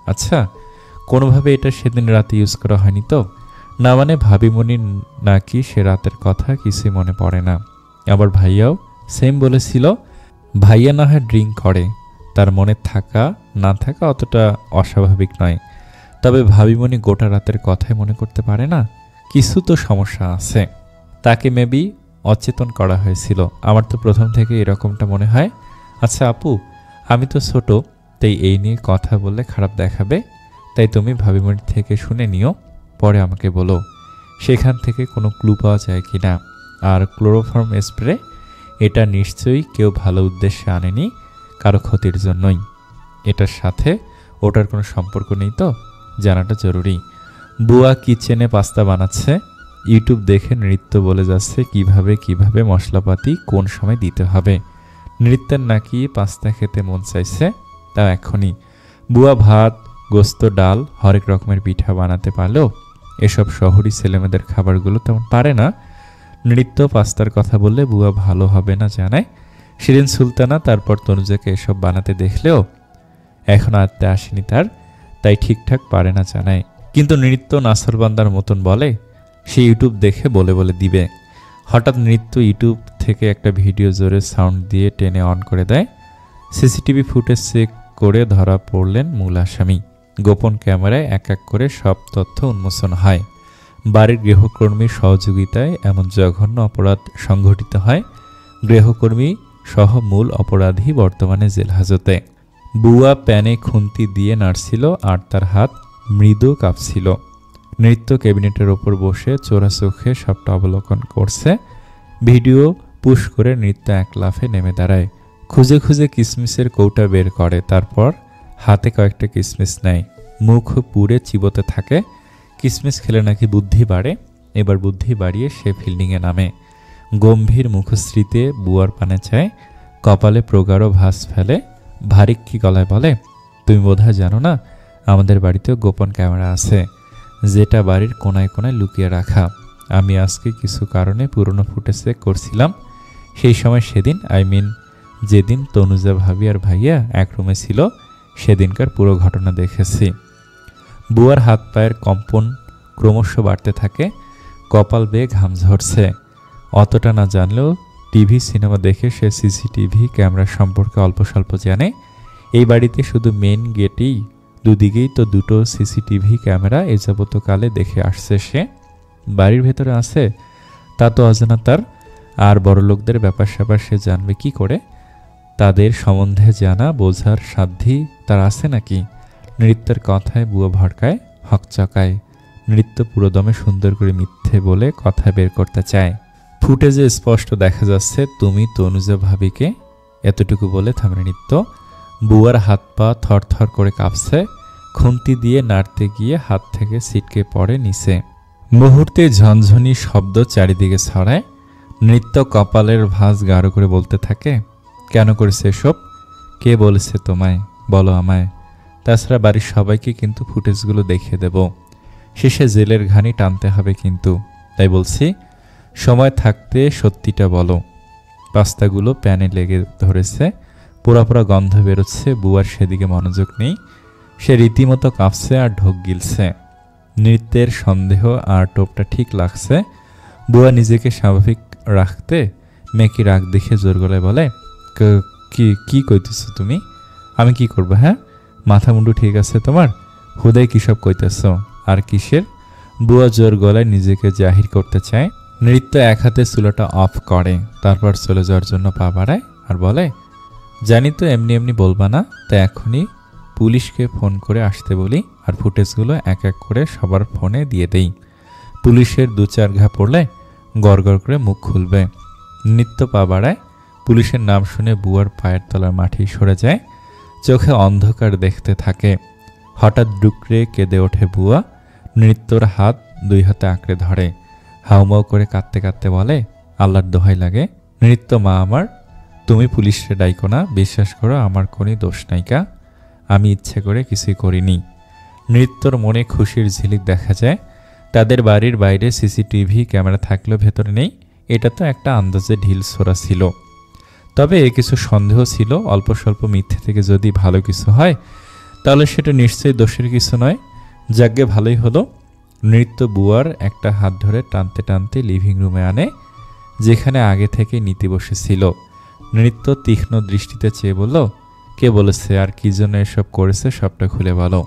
আচ্ছা, কোনোভাবে এটা সেদিন রাতে ইউজ করা হয়নি তো? না মানে ভাবিমণির নাকি সে রাতের কথা কিছুই মনে পড়ে না। আবার ভাইয়াও সেম বলেছিল। ভাইয়া না হয় ড্রিঙ্ক করে, তার মনে থাকা না থাকা অতটা অস্বাভাবিক নয়। তবে ভাবিমণি গোটা রাতের কথাই মনে করতে পারে না। কিছু তো সমস্যা আছে। তাকে মেবি অচেতন করা হয়েছিল। আমার তো প্রথম থেকে এরকমটা মনে হয়। আচ্ছা আপু, আমি তো ছোট, তাই এই নিয়ে কথা বললে খারাপ দেখাবে। তাই তুমি ভাবিমণি থেকে শুনে নিও, পরে আমাকে বলো সেখান থেকে কোনো ক্লু পাওয়া যায় কি না। আর ক্লোরোফর্ম স্প্রে, এটা নিশ্চয়ই কেউ ভালো উদ্দেশ্যে আনেনি, কারো ক্ষতির জন্যই। এটার সাথে ওটার কোনো সম্পর্ক নেই তো? জানাটা জরুরি। বুয়া কিচেনে পাস্তা বানাচ্ছে। ইউটিউব দেখে নৃত্য বলে যাচ্ছে কিভাবে কিভাবে মশলাপাতি কোন সময় দিতে হবে। নৃত্যের নাকি পাস্তা খেতে মন চাইছে, তা এখনই। বুয়া ভাত, গোস্ত, ডাল, হরেক রকমের পিঠা বানাতে পারলেও এসব শহরি ছেলেমেয়েদের খাবারগুলো তেমন পারে না। নৃত্য পাস্তার কথা বললে বুয়া ভালো হবে না জানায়। শিরিন সুলতানা তারপর তনুজাকে এসব বানাতে দেখলেও এখন আয়ত্তে আসেনি তার, তাই ঠিকঠাক পারে না জানায়। কিন্তু নৃত্য নাসরবান্দার মতন বলে সে ইউটিউব দেখে বলে বলে দিবে। হঠাৎ নৃত্য ইউটিউব থেকে একটা ভিডিও জোরে সাউন্ড দিয়ে টেনে অন করে দেয়। সিসিটিভি ফুটেজ চেক করে ধরা পড়লেন মূল আসামি। গোপন ক্যামেরায় এক এক করে সব তথ্য উন্মোচন হয়। বাড়ির গৃহকর্মীর সহযোগিতায় এমন জঘন্য অপরাধ সংঘটিত হয়। গৃহকর্মী সহ মূল অপরাধী বর্তমানে জেল হাজতে। বুয়া প্যানে খুন্তি দিয়ে নাড়ছিল আর তার হাত মৃদু কাঁপছিল। নৃত্য ক্যাবিনেটের ওপর বসে চোরা চোখে সবটা অবলোকন করছে। ভিডিও পুশ করে নৃত্য এক লাফে নেমে দাঁড়ায়। খুঁজে খুঁজে কিসমিসের কৌটা বের করে, তারপর হাতে কয়েকটা কিসমিস নেয়। মুখ পুড়ে চিবোতে থাকে। কিসমিস খেলে নাকি বুদ্ধি বাড়ে। এবার বুদ্ধি বাড়িয়ে সে ফিল্ডিংয়ে নামে। গম্ভীর মুখশ্রীতে বুয়ার পানে চায়, কপালে প্রগাঢ় ভাঁজ ফেলে। ভারিক্কি গলায় বলে, তুমি বোধহয় জানো না আমাদের বাড়িতেও গোপন ক্যামেরা আছে, যেটা বাড়ির কোনায় কোনায় লুকিয়ে রাখা। আমি আজকে কিছু কারণে পুরনো ফুটেজ চেক করছিলাম, সেই সময় সেদিন যেদিন তনুজা ভাবি আর ভাইয়া এক রুমে ছিল সেদিনকার পুরো ঘটনা দেখেছি। বুয়ার হাত পায়ের কম্পন ক্রমশ বাড়তে থাকে, কপাল বেয়ে ঘাম ঝরছে। অতটা না জানলেও টিভি সিনেমা দেখে সে সিসিটিভি ক্যামেরা সম্পর্কে অল্প স্বল্প জানে। এই বাড়িতে শুধু মেন গেটেই দুদিকেই তো দুটো সিসিটিভি ক্যামেরা এ যাবতকালে দেখে আসছে সে। বাড়ির ভেতরে আছে তা তো অজানা তার। আর বড়লোকদের ব্যাপার স্যাপার সে জানবে কি করে? তাদের সম্বন্ধে জানা বোঝার সাধ্যি তার আছে নাকি? নৃত্যের কথায় বুয়া ভড়কায়, হকচকায়। নৃত্য পুরোদমে সুন্দর করে মিথ্যে বলে কথা বের করতে চায়। ফুটেজে স্পষ্ট দেখা যাচ্ছে তুমি তনুজা ভাবিকে। এতটুকু বলে থামে নৃত্য। বুয়ার হাত পা থরথর করে কাঁপছে। খুন্তি দিয়ে নাড়তে গিয়ে হাত থেকে ছিটকে পড়ে নিচে। মুহূর্তে ঝনঝনি শব্দ চারিদিকে ছড়ায়। নৃত্য কপালের ভাঁজ গাঢ় করে বলতে থাকে, কেন করেছে এসব? কে বলেছে তোমায়? বলো আমায়। তাছাড়া বাড়ির সবাইকে কিন্তু ফুটেজগুলো দেখিয়ে দেব। শেষে জেলের ঘানি টানতে হবে কিন্তু। তাই বলছি, সময় থাকতে সত্যিটা বলো। পাস্তাগুলো প্যানে লেগে ধরেছে, পোড়া পোড়া গন্ধ বেরোচ্ছে। বুয়ার সেদিকে মনোযোগ নেই। সে রীতিমতো কাঁপছে আর ঢোক গিলছে। নৃত্যের সন্দেহ আর টোপটা ঠিক লাগছে। বুয়া নিজেকে স্বাভাবিক রাখতে মেকি রাগ দেখে জোর গলায় বলে, কি কইতেছ তুমি? আমি কি করবো? হ্যাঁ, মাথা মুন্ডু ঠিক আছে তোমার? হুদাই কি সব কইতেছ? আর কিসের? বুয়া জোর গলায় নিজেকে জাহির করতে চায়। নৃত্য এক হাতে চুলোটা অফ করে, তারপর চলে যাওয়ার জন্য পা বাড়ায় আর বলে, জানি তো এমনি এমনি বলবা না, তাই এখনই পুলিশকে ফোন করে আসতে বলি আর ফুটেজগুলো এক এক করে সবার ফোনে দিয়ে দেই। পুলিশের 2-4 ঘা পড়লে গড় গড় করে মুখ খুলবে। নৃত্য পা বাড়ায়। পুলিশের নাম শুনে বুয়ার পায়ের তলার মাটি সরে যায়। চোখে অন্ধকার দেখতে থাকে। হঠাৎ ডুকরে কেঁদে ওঠে বুয়া। নৃত্যর হাত 2 হাতে আঁকড়ে ধরে। হাউমাউ করে কাঁদতে কাঁদতে বলে, আল্লাহর দোহাই লাগে, নৃত্য মা আমার, তুমি পুলিশে ডাইকো না। বিশ্বাস করো আমার কোনো দোষ নাইকা। আমি ইচ্ছে করে কিছুই করিনি। নৃত্যর মনে খুশির ঝিলিক দেখা যায়। তাদের বাড়ির বাইরে সিসিটিভি ক্যামেরা থাকলেও ভেতরে নেই, এটা তো একটা আন্দাজে ঢিল ছোড়া ছিল। তবে কিছু সন্দেহ ছিল, অল্প স্বল্প মিথ্যে থেকে যদি ভালো কিছু হয় তাহলে সেটা নিশ্চয়ই দোষের কিছু নয়। যাগ্গে ভালোই হলো। নৃত্য বুয়ার একটা হাত ধরে টানতে টানতে লিভিং রুমে আনে, যেখানে আগে থেকে নীতি বসেছিল। নৃত্য তীক্ষ্ণ দৃষ্টিতে চেয়ে বলল, কে বলেছে আর কি জন্য এসব করেছে সবটা খুলে বলো।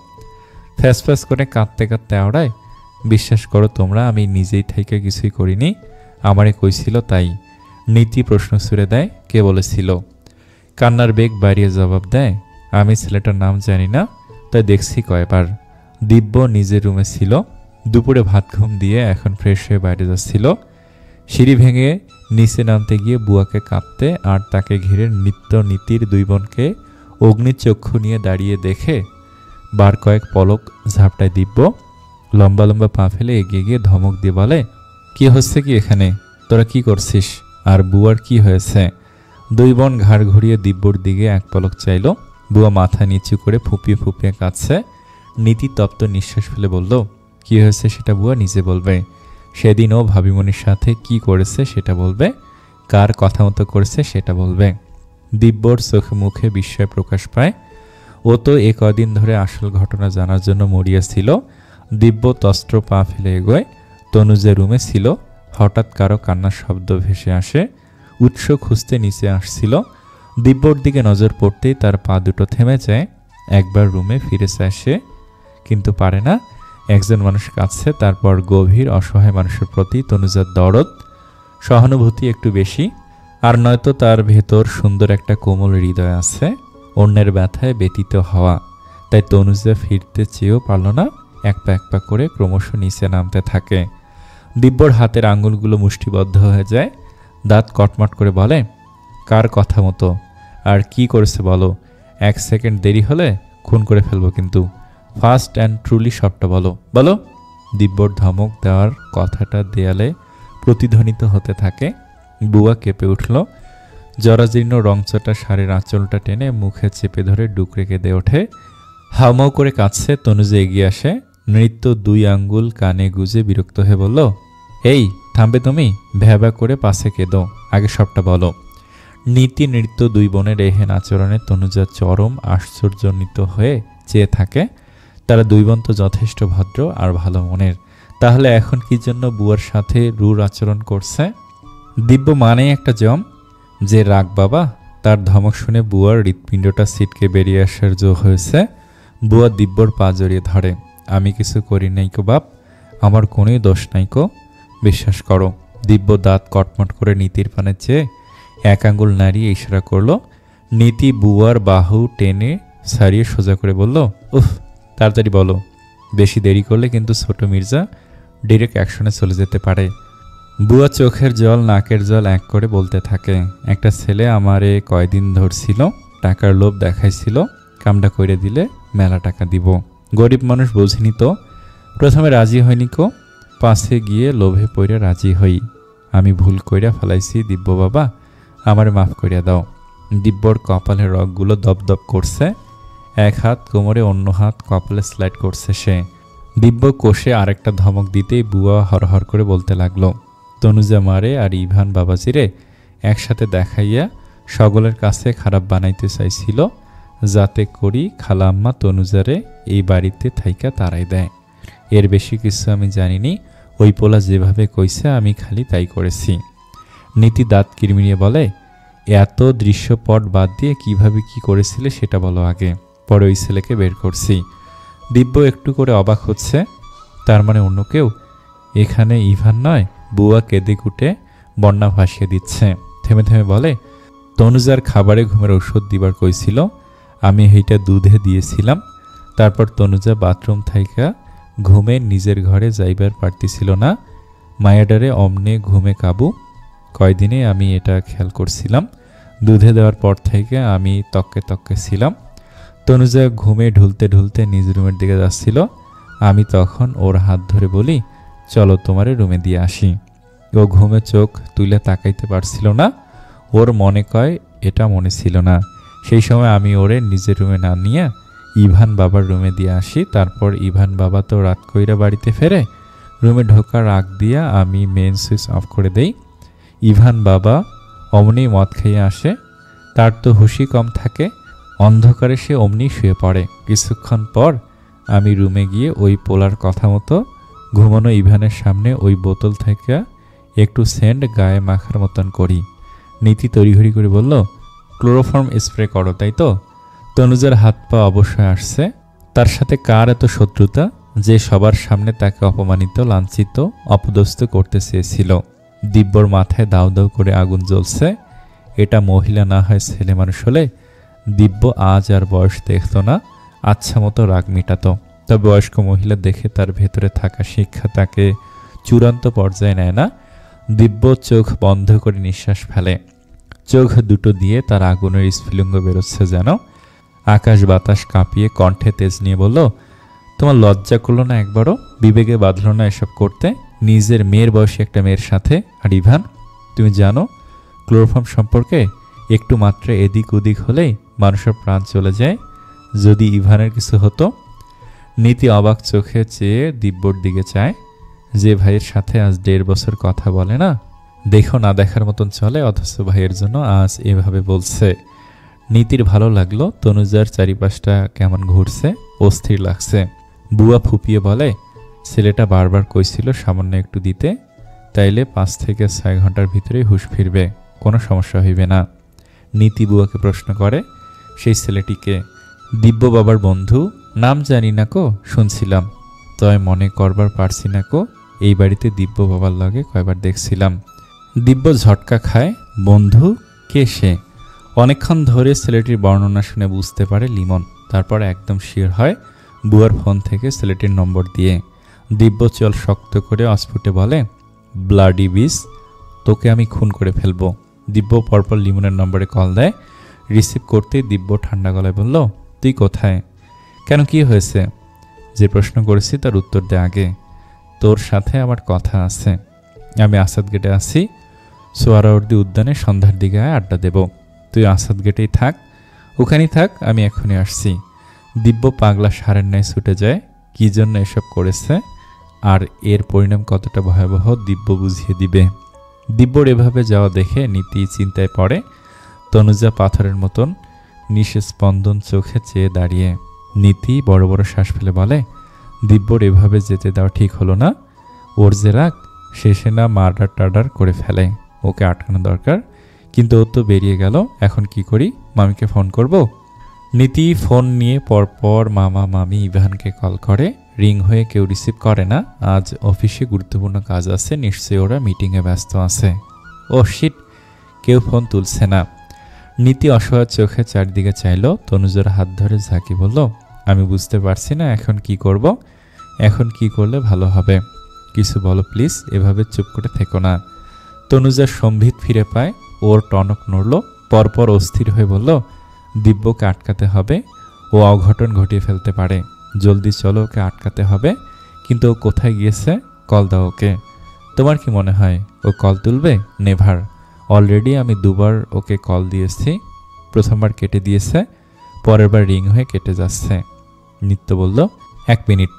ফ্যাস ফ্যাস করে কাঁদতে কাঁদতে আওড়ায়, বিশ্বাস করো তোমরা, আমি নিজেই থেকে কিছুই করিনি, আমারে কইছিল তাই। নীতি প্রশ্ন ছুড়ে দেয়, কে বলেছিল? কান্নার বেগ বাড়িয়ে জবাব দেয়, আমি ছেলেটার নাম জানি না, তাই দেখছি কয়বার। দিব্য নিজের রুমে ছিল। দুপুরে ভাত ঘুম দিয়ে এখন ফ্রেশ হয়ে বাইরে যাচ্ছিল। সিঁড়ি ভেঙে নিচে নামতে গিয়ে বুয়াকে কাঁদতে আর তাকে ঘিরে নৃত্য নীতির 2 বোনকে অগ্নিচক্ষু নিয়ে দাঁড়িয়ে দেখে বার কয়েক পলক ঝাপটায় দিব্য। লম্বা লম্বা পা ফেলে এগিয়ে গিয়ে ধমক দিয়ে বলে, কি হচ্ছে কি এখানে? তোরা কি করছিস? আর বুয়ার কি হয়েছে? 2 বোন ঘাড় ঘুরিয়ে দিব্যর দিকে এক পলক চাইল। বুয়া মাথা নিচু করে ফুপিয়ে ফুপিয়ে কাঁদছে। নীতি তপ্ত নিঃশ্বাস ফেলে বলল, কি হয়েছে সেটা বুয়া নিজে বলবে। সেদিনও ভাবিমণির সাথে কি করেছে সেটা বলবে, কার কথা মতো করেছে সেটা বলবে। দিব্যর চোখে মুখে বিস্ময় প্রকাশ পায়। ও তো কদিন ধরে আসল ঘটনা জানার জন্য মরিয়া ছিল। দিব্য তস্ত্র পা ফেলে এগোয়। তনুজের রুমে ছিল। হঠাৎ কারো কান্নার শব্দ ভেসে আসে। উৎস খুঁজতে নিচে আসছিল। দিব্যর দিকে নজর পড়তেই তার পা দুটো থেমে যায়। একবার রুমে ফিরে আসে, কিন্তু পারে না। একজন মানুষ কাঁদছে, তারপর গভীর অসহায় মানুষের প্রতি তনুজার দরদ, সহানুভূতি একটু বেশি। আর নয়তো তার ভেতর সুন্দর একটা কোমল হৃদয় আছে, অন্যের ব্যথায় ব্যতীত হওয়া। তাই তনুজা ফিরতে চেয়েও পারল না। এক পা করে ক্রমশ নিচে নামতে থাকে। দিব্যর হাতের আঙুলগুলো মুষ্টিবদ্ধ হয়ে যায়। দাঁত কটমট করে বলে, কার কথা মতো? আর কি করেছে বলো? 1 সেকেন্ড দেরি হলে খুন করে ফেলবো কিন্তু। ফার্স্ট অ্যান্ড ট্রুলি সবটা বলো, বলো। দিব্যর ধমক দেওয়ার কথাটা দেয়ালে প্রতিধ্বনিত হতে থাকে। বুয়া কেঁপে উঠল। জরাজীর্ণ রংচটা শাড়ির আঁচলটা টেনে মুখে চেপে ধরে ডুকরে কেঁদে ওঠে। হাউমাউ করে কাঁদছে। তনুজে এগিয়ে আসে। নৃত্য 2 আঙ্গুল কানে গুজে বিরক্ত হয়ে বলল, এই থামবে তুমি? ভ্যাবা করে পাশে কেঁদো। আগে সবটা বলো। নীতি নৃত্য দুই বোনের এহেন আচরণে তনুজা চরম আশ্চর্যজনিত হয়ে চেয়ে থাকে। তারা দুই বোন তো যথেষ্ট ভদ্র আর ভালো মনের, তাহলে এখন কি জন্য বুয়ার সাথে রূঢ় আচরণ করছে? দিব্য মানেই একটা জম, যে রাগ বাবা। তার ধমক শুনে বুয়ার হৃৎপিণ্ডটা ছিটকে বেরিয়ে আসার জো হয়েছে। বুয়া দিব্যর পা জড়িয়ে ধরে। আমি কিছু করি নাই কো বাপ, আমার কোনোই দোষ নাই কো, বিশ্বাস করো। দিব্য দাঁত কটমট করে নীতির পানে চেয়ে এক আঙ্গুল নাড়িয়ে ইশারা করলো। নীতি বুয়ার বাহু টেনে সারিয়ে সোজা করে বলল, উফ, তাড়াতাড়ি বলো, বেশি দেরি করলে কিন্তু ছোট মির্জা ডিরেক্ট অ্যাকশনে চলে যেতে পারে। বুয়া চোখের জল নাকের জল এক করে বলতে থাকে, একটা ছেলে আমারে কয়দিন ধরছিল, টাকার লোভ দেখাইছিল, কামটা করে দিলে মেলা টাকা দিব। গরিব মানুষ বুঝিনি তো, প্রথমে রাজি হয়নি কো, পাশে গিয়ে লোভে পড়ে রাজি হই। আমি ভুল কইরা ফেলাইছি দিব্য বাবা, আমারে মাফ করিয়া দাও। দিব্যর কপালের রগগুলো দপদপ করছে, এক হাত কোমরে অন্য হাত কপালে স্লাইড করছে সে। দিব্য কোষে আরেকটা ধমক দিতেই বুয়া হরহর করে বলতে লাগলো, তনুজা মারে আর ইভান বাবাজিরে একসাথে দেখাইয়া সকলের কাছে খারাপ বানাইতে চাইছিল, যাতে করি খালা আম্মা তনুজারে এই বাড়িতে থাইকা তাড়াই দেয়। এর বেশি কিছু আমি জানিনি, ওই পোলা যেভাবে কইছে আমি খালি তাই করেছি। নীতি দাঁত কিরমিরিয়ে বলে, এত দৃশ্যপট বাদ দিয়ে কিভাবে কি করেছিলে সেটা বলো আগে, পরে ওই ছেলেকে বের করছি। দিব্য একটু করে অবাক হচ্ছে, তার মানে অন্য কেউ? এখানে ইভান নয়? বুয়া কেঁদে কুটে বন্যা ভাসিয়ে দিচ্ছে। থেমে থেমে বলে, তনুজার খাবারে ঘুমের ওষুধ দিবার কইছিল, আমি এইটা দুধে দিয়েছিলাম। তারপর তনুজা বাথরুম থাইকা ঘুমে নিজের ঘরে যাইবার পারতিছিল না, মায়াডারে অমনে ঘুমে কাবু। কয়দিনে আমি এটা খেয়াল করছিলাম, দুধে দেওয়ার পর থেকে আমি তককে তককে ছিলাম। তনুজা ঘুমে ঢুলতে ঢুলতে নিজ রুমের দিকে যাচ্ছিল, আমি তখন ওর হাত ধরে বলি, চলো তোমারে রুমে দিয়ে আসি। ও ঘুমে চোখ তুলে তাকাইতে পারছিল না, ওর মনে কয় এটা মনে ছিল না। সেই সময় আমি ওরে নিজের রুমে না নিয়ে ইভান বাবার রুমে দিয়ে আসি। তারপর ইভান বাবা তো রাত কইরা বাড়িতে ফেরে, রুমে ঢোকার আগ দিয়া আমি মেন সুইচ অফ করে দেই। ইভান বাবা অমনি মদ খেয়ে আসে, তার তো হুঁশি কম থাকে, অন্ধকারে সে অমনি শুয়ে পড়ে। কিছুক্ষণ পর আমি রুমে গিয়ে ওই পোলার কথা মতো ঘুমানো ইভানের সামনে ওই বোতল থেকে একটু সেন্ট গায়ে মাখার মতন করি। নীতি তড়িঘড়ি করে বলল, ক্লোরোফর্ম স্প্রে করো, তাই তো? তনুজার হাত পা অবশ্যই আসছে। তার সাথে কার এত শত্রুতা যে সবার সামনে তাকে অপমানিত, লাঞ্ছিত, অপদস্থ করতে চেয়েছিল? দিব্যর মাথায় দাউ দাউ করে আগুন জ্বলছে। এটা মহিলা না হয় ছেলে মানুষ হলে দিব্য আজ আর বয়স দেখত না, আচ্ছা মতো রাগ মিটাত। তবে বয়স্ক মহিলা দেখে তার ভেতরে থাকা শিক্ষা তাকে চূড়ান্ত পর্যায়ে নেয় না। দিব্য চোখ বন্ধ করে নিঃশ্বাস ফেলে, চোখ দুটো দিয়ে তার আগুনের স্ফুলিঙ্গ বেরোচ্ছে যেন। আকাশ বাতাস কাঁপিয়ে কণ্ঠে তেজ নিয়ে বলল, তোমার লজ্জা করলো না একবারও? বিবেকে বাঁধল না এসব করতে? নিজের মেয়ের বয়সী একটা মেয়ের সাথে। আর ইভান, তুমি জানো ক্লোরোফর্ম সম্পর্কে? একটু মাত্র এদিক ওদিক হলেই মানুষের প্রাণ চলে যায়। যদি ইভানের কিছু হতো? নীতি অবাক চোখে চেয়ে দিব্যর দিকে চায়, যে ভাইয়ের সাথে আজ 1.5 বছর কথা বলে না, দেখো না দেখার মতন চলে, অথচ ভাইয়ের জন্য আজ এভাবে বলছে। নীতির ভালো লাগলো, তনুজার চারিপাশটা কেমন ঘুরছে, অস্থির লাগছে। বুয়া ফুপিয়ে বলে, ছেলেটা বারবার কইছিল সামান্য একটু দিতে, তাইলে 5 থেকে 6 ঘন্টার ভিতরেই হুঁশ ফিরবে, কোনো সমস্যা হইবে না। নীতি বুয়াকে প্রশ্ন করে, সেই ছেলেটিকে? দিব্য বাবার বন্ধু, নাম জানি না কো, শুনছিলাম, তয় মনে করবার পারছি না কো। এই বাড়িতে দিব্য বাবার লগে কয়বার দেখছিলাম। দিব্য ঝটকা খায়, বন্ধু কে সে? অনেকক্ষণ ধরে ছেলেটির বর্ণনা শুনে বুঝতে পারে লিমন। তারপর একদম শিওর হয় বুয়ার ফোন থেকে ছেলেটির নম্বর দিয়ে। দিব্য চল শক্ত করে অস্ফুটে বলে, ব্লাডি বিস, তোকে আমি খুন করে ফেলবো। দিব্য পরপর লিমনের নম্বরে কল দেয়। রিসিভ করতেই দিব্য ঠান্ডা গলায় বলল, তুই কোথায়? কেন, কি হয়েছে? যে প্রশ্ন করেছি তার উত্তর দে আগে। তোর সাথে আমার কথা আছে। আমি আসাদ গেটে আছি, সোয়ারাওয়ার্দী উদ্যানে সন্ধ্যার দিকে আড্ডা দেব। তুই আসাদ গেটেই থাক, ওখানেই থাক, আমি এখনই আসছি। দিব্য পাগলা সারের ন্যায় ছুটে যায়। কি জন্য এসব করেছে আর এর পরিণাম কতটা ভয়াবহ দিব্য বুঝিয়ে দিবে। দিব্যর এভাবে যাওয়া দেখে নীতি চিন্তায় পড়ে। তনুজা পাথরের মতন নিঃস্পন্দন চোখে চেয়ে দাঁড়িয়ে। নীতি বড় বড় শ্বাস ফেলে বলে, দিব্যর এভাবে যেতে দেওয়া ঠিক হলো না। ওর যে রাগ, শেষে না মার্ডার টার্ডার করে ফেলে। ওকে আটকানো দরকার, কিন্তু ও তো বেরিয়ে গেল। এখন কি করি? মামিকে ফোন করব? নীতি ফোন নিয়ে পরপর মামা মামি ইভানকে কল করে। রিং হয়ে কেউ রিসিভ করে না। আজ অফিসে গুরুত্বপূর্ণ কাজ আছে, নিশ্চয়ই ওরা মিটিংয়ে ব্যস্ত আছে। ও শিট, কেউ ফোন তুলছে না। নীতি অসহায় চোখে চারদিকে চাইল। তনুজার হাত ধরে ঝাঁকি বলল, আমি বুঝতে পারছি না এখন কি করব। এখন কি করলে ভালো হবে? কিছু বলো প্লিজ, এভাবে চুপ করে থেকো না। তনুজা সম্ভিত ফিরে পায়। ওর টনক নড়ল। পরপর অস্থির হয়ে বলল, দিব্যকে আটকাতে হবে। ও অঘটন ঘটিয়ে ফেলতে পারে। জলদি চলো, ওকে আটকাতে হবে। কিন্তু ও কোথায় গিয়েছে? কল দাও ওকে। তোমার কি মনে হয় ও কল তুলবে? নেভার। অলরেডি আমি দুবার ওকে কল দিয়েছি। প্রথমবার কেটে দিয়েছে, পরের বার রিং হয়ে কেটে যাচ্ছে। নিত্য বলল, 1 মিনিট,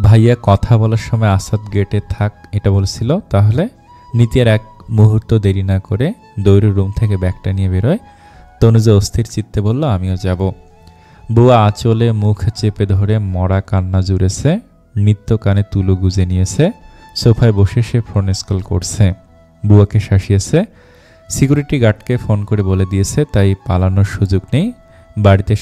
ভাইয়া কথা বলার সময় আসাদ গেটে থাক এটা বলছিল। তাহলে? নীতি আর এক মুহূর্ত দেরি না করে দৌড়ে রুম থেকে ব্যাগটা নিয়ে বেরোয়। তনুজা অস্থির চিত্তে বলল, আমিও যাব। বুয়া আঁচলে মুখ চেপে ধরে মরা কান্না জুড়েছে। নিত্য কানে তুলো গুজে নিয়েছে। সোফায় বসে সে ফোন স্কল করছে। বুয়াকে শাসিয়েছে, সিকিউরিটি গার্ডকে ফোন করে বলে দিয়েছে, তাই পালানোর সুযোগ নেই। বাড়িতে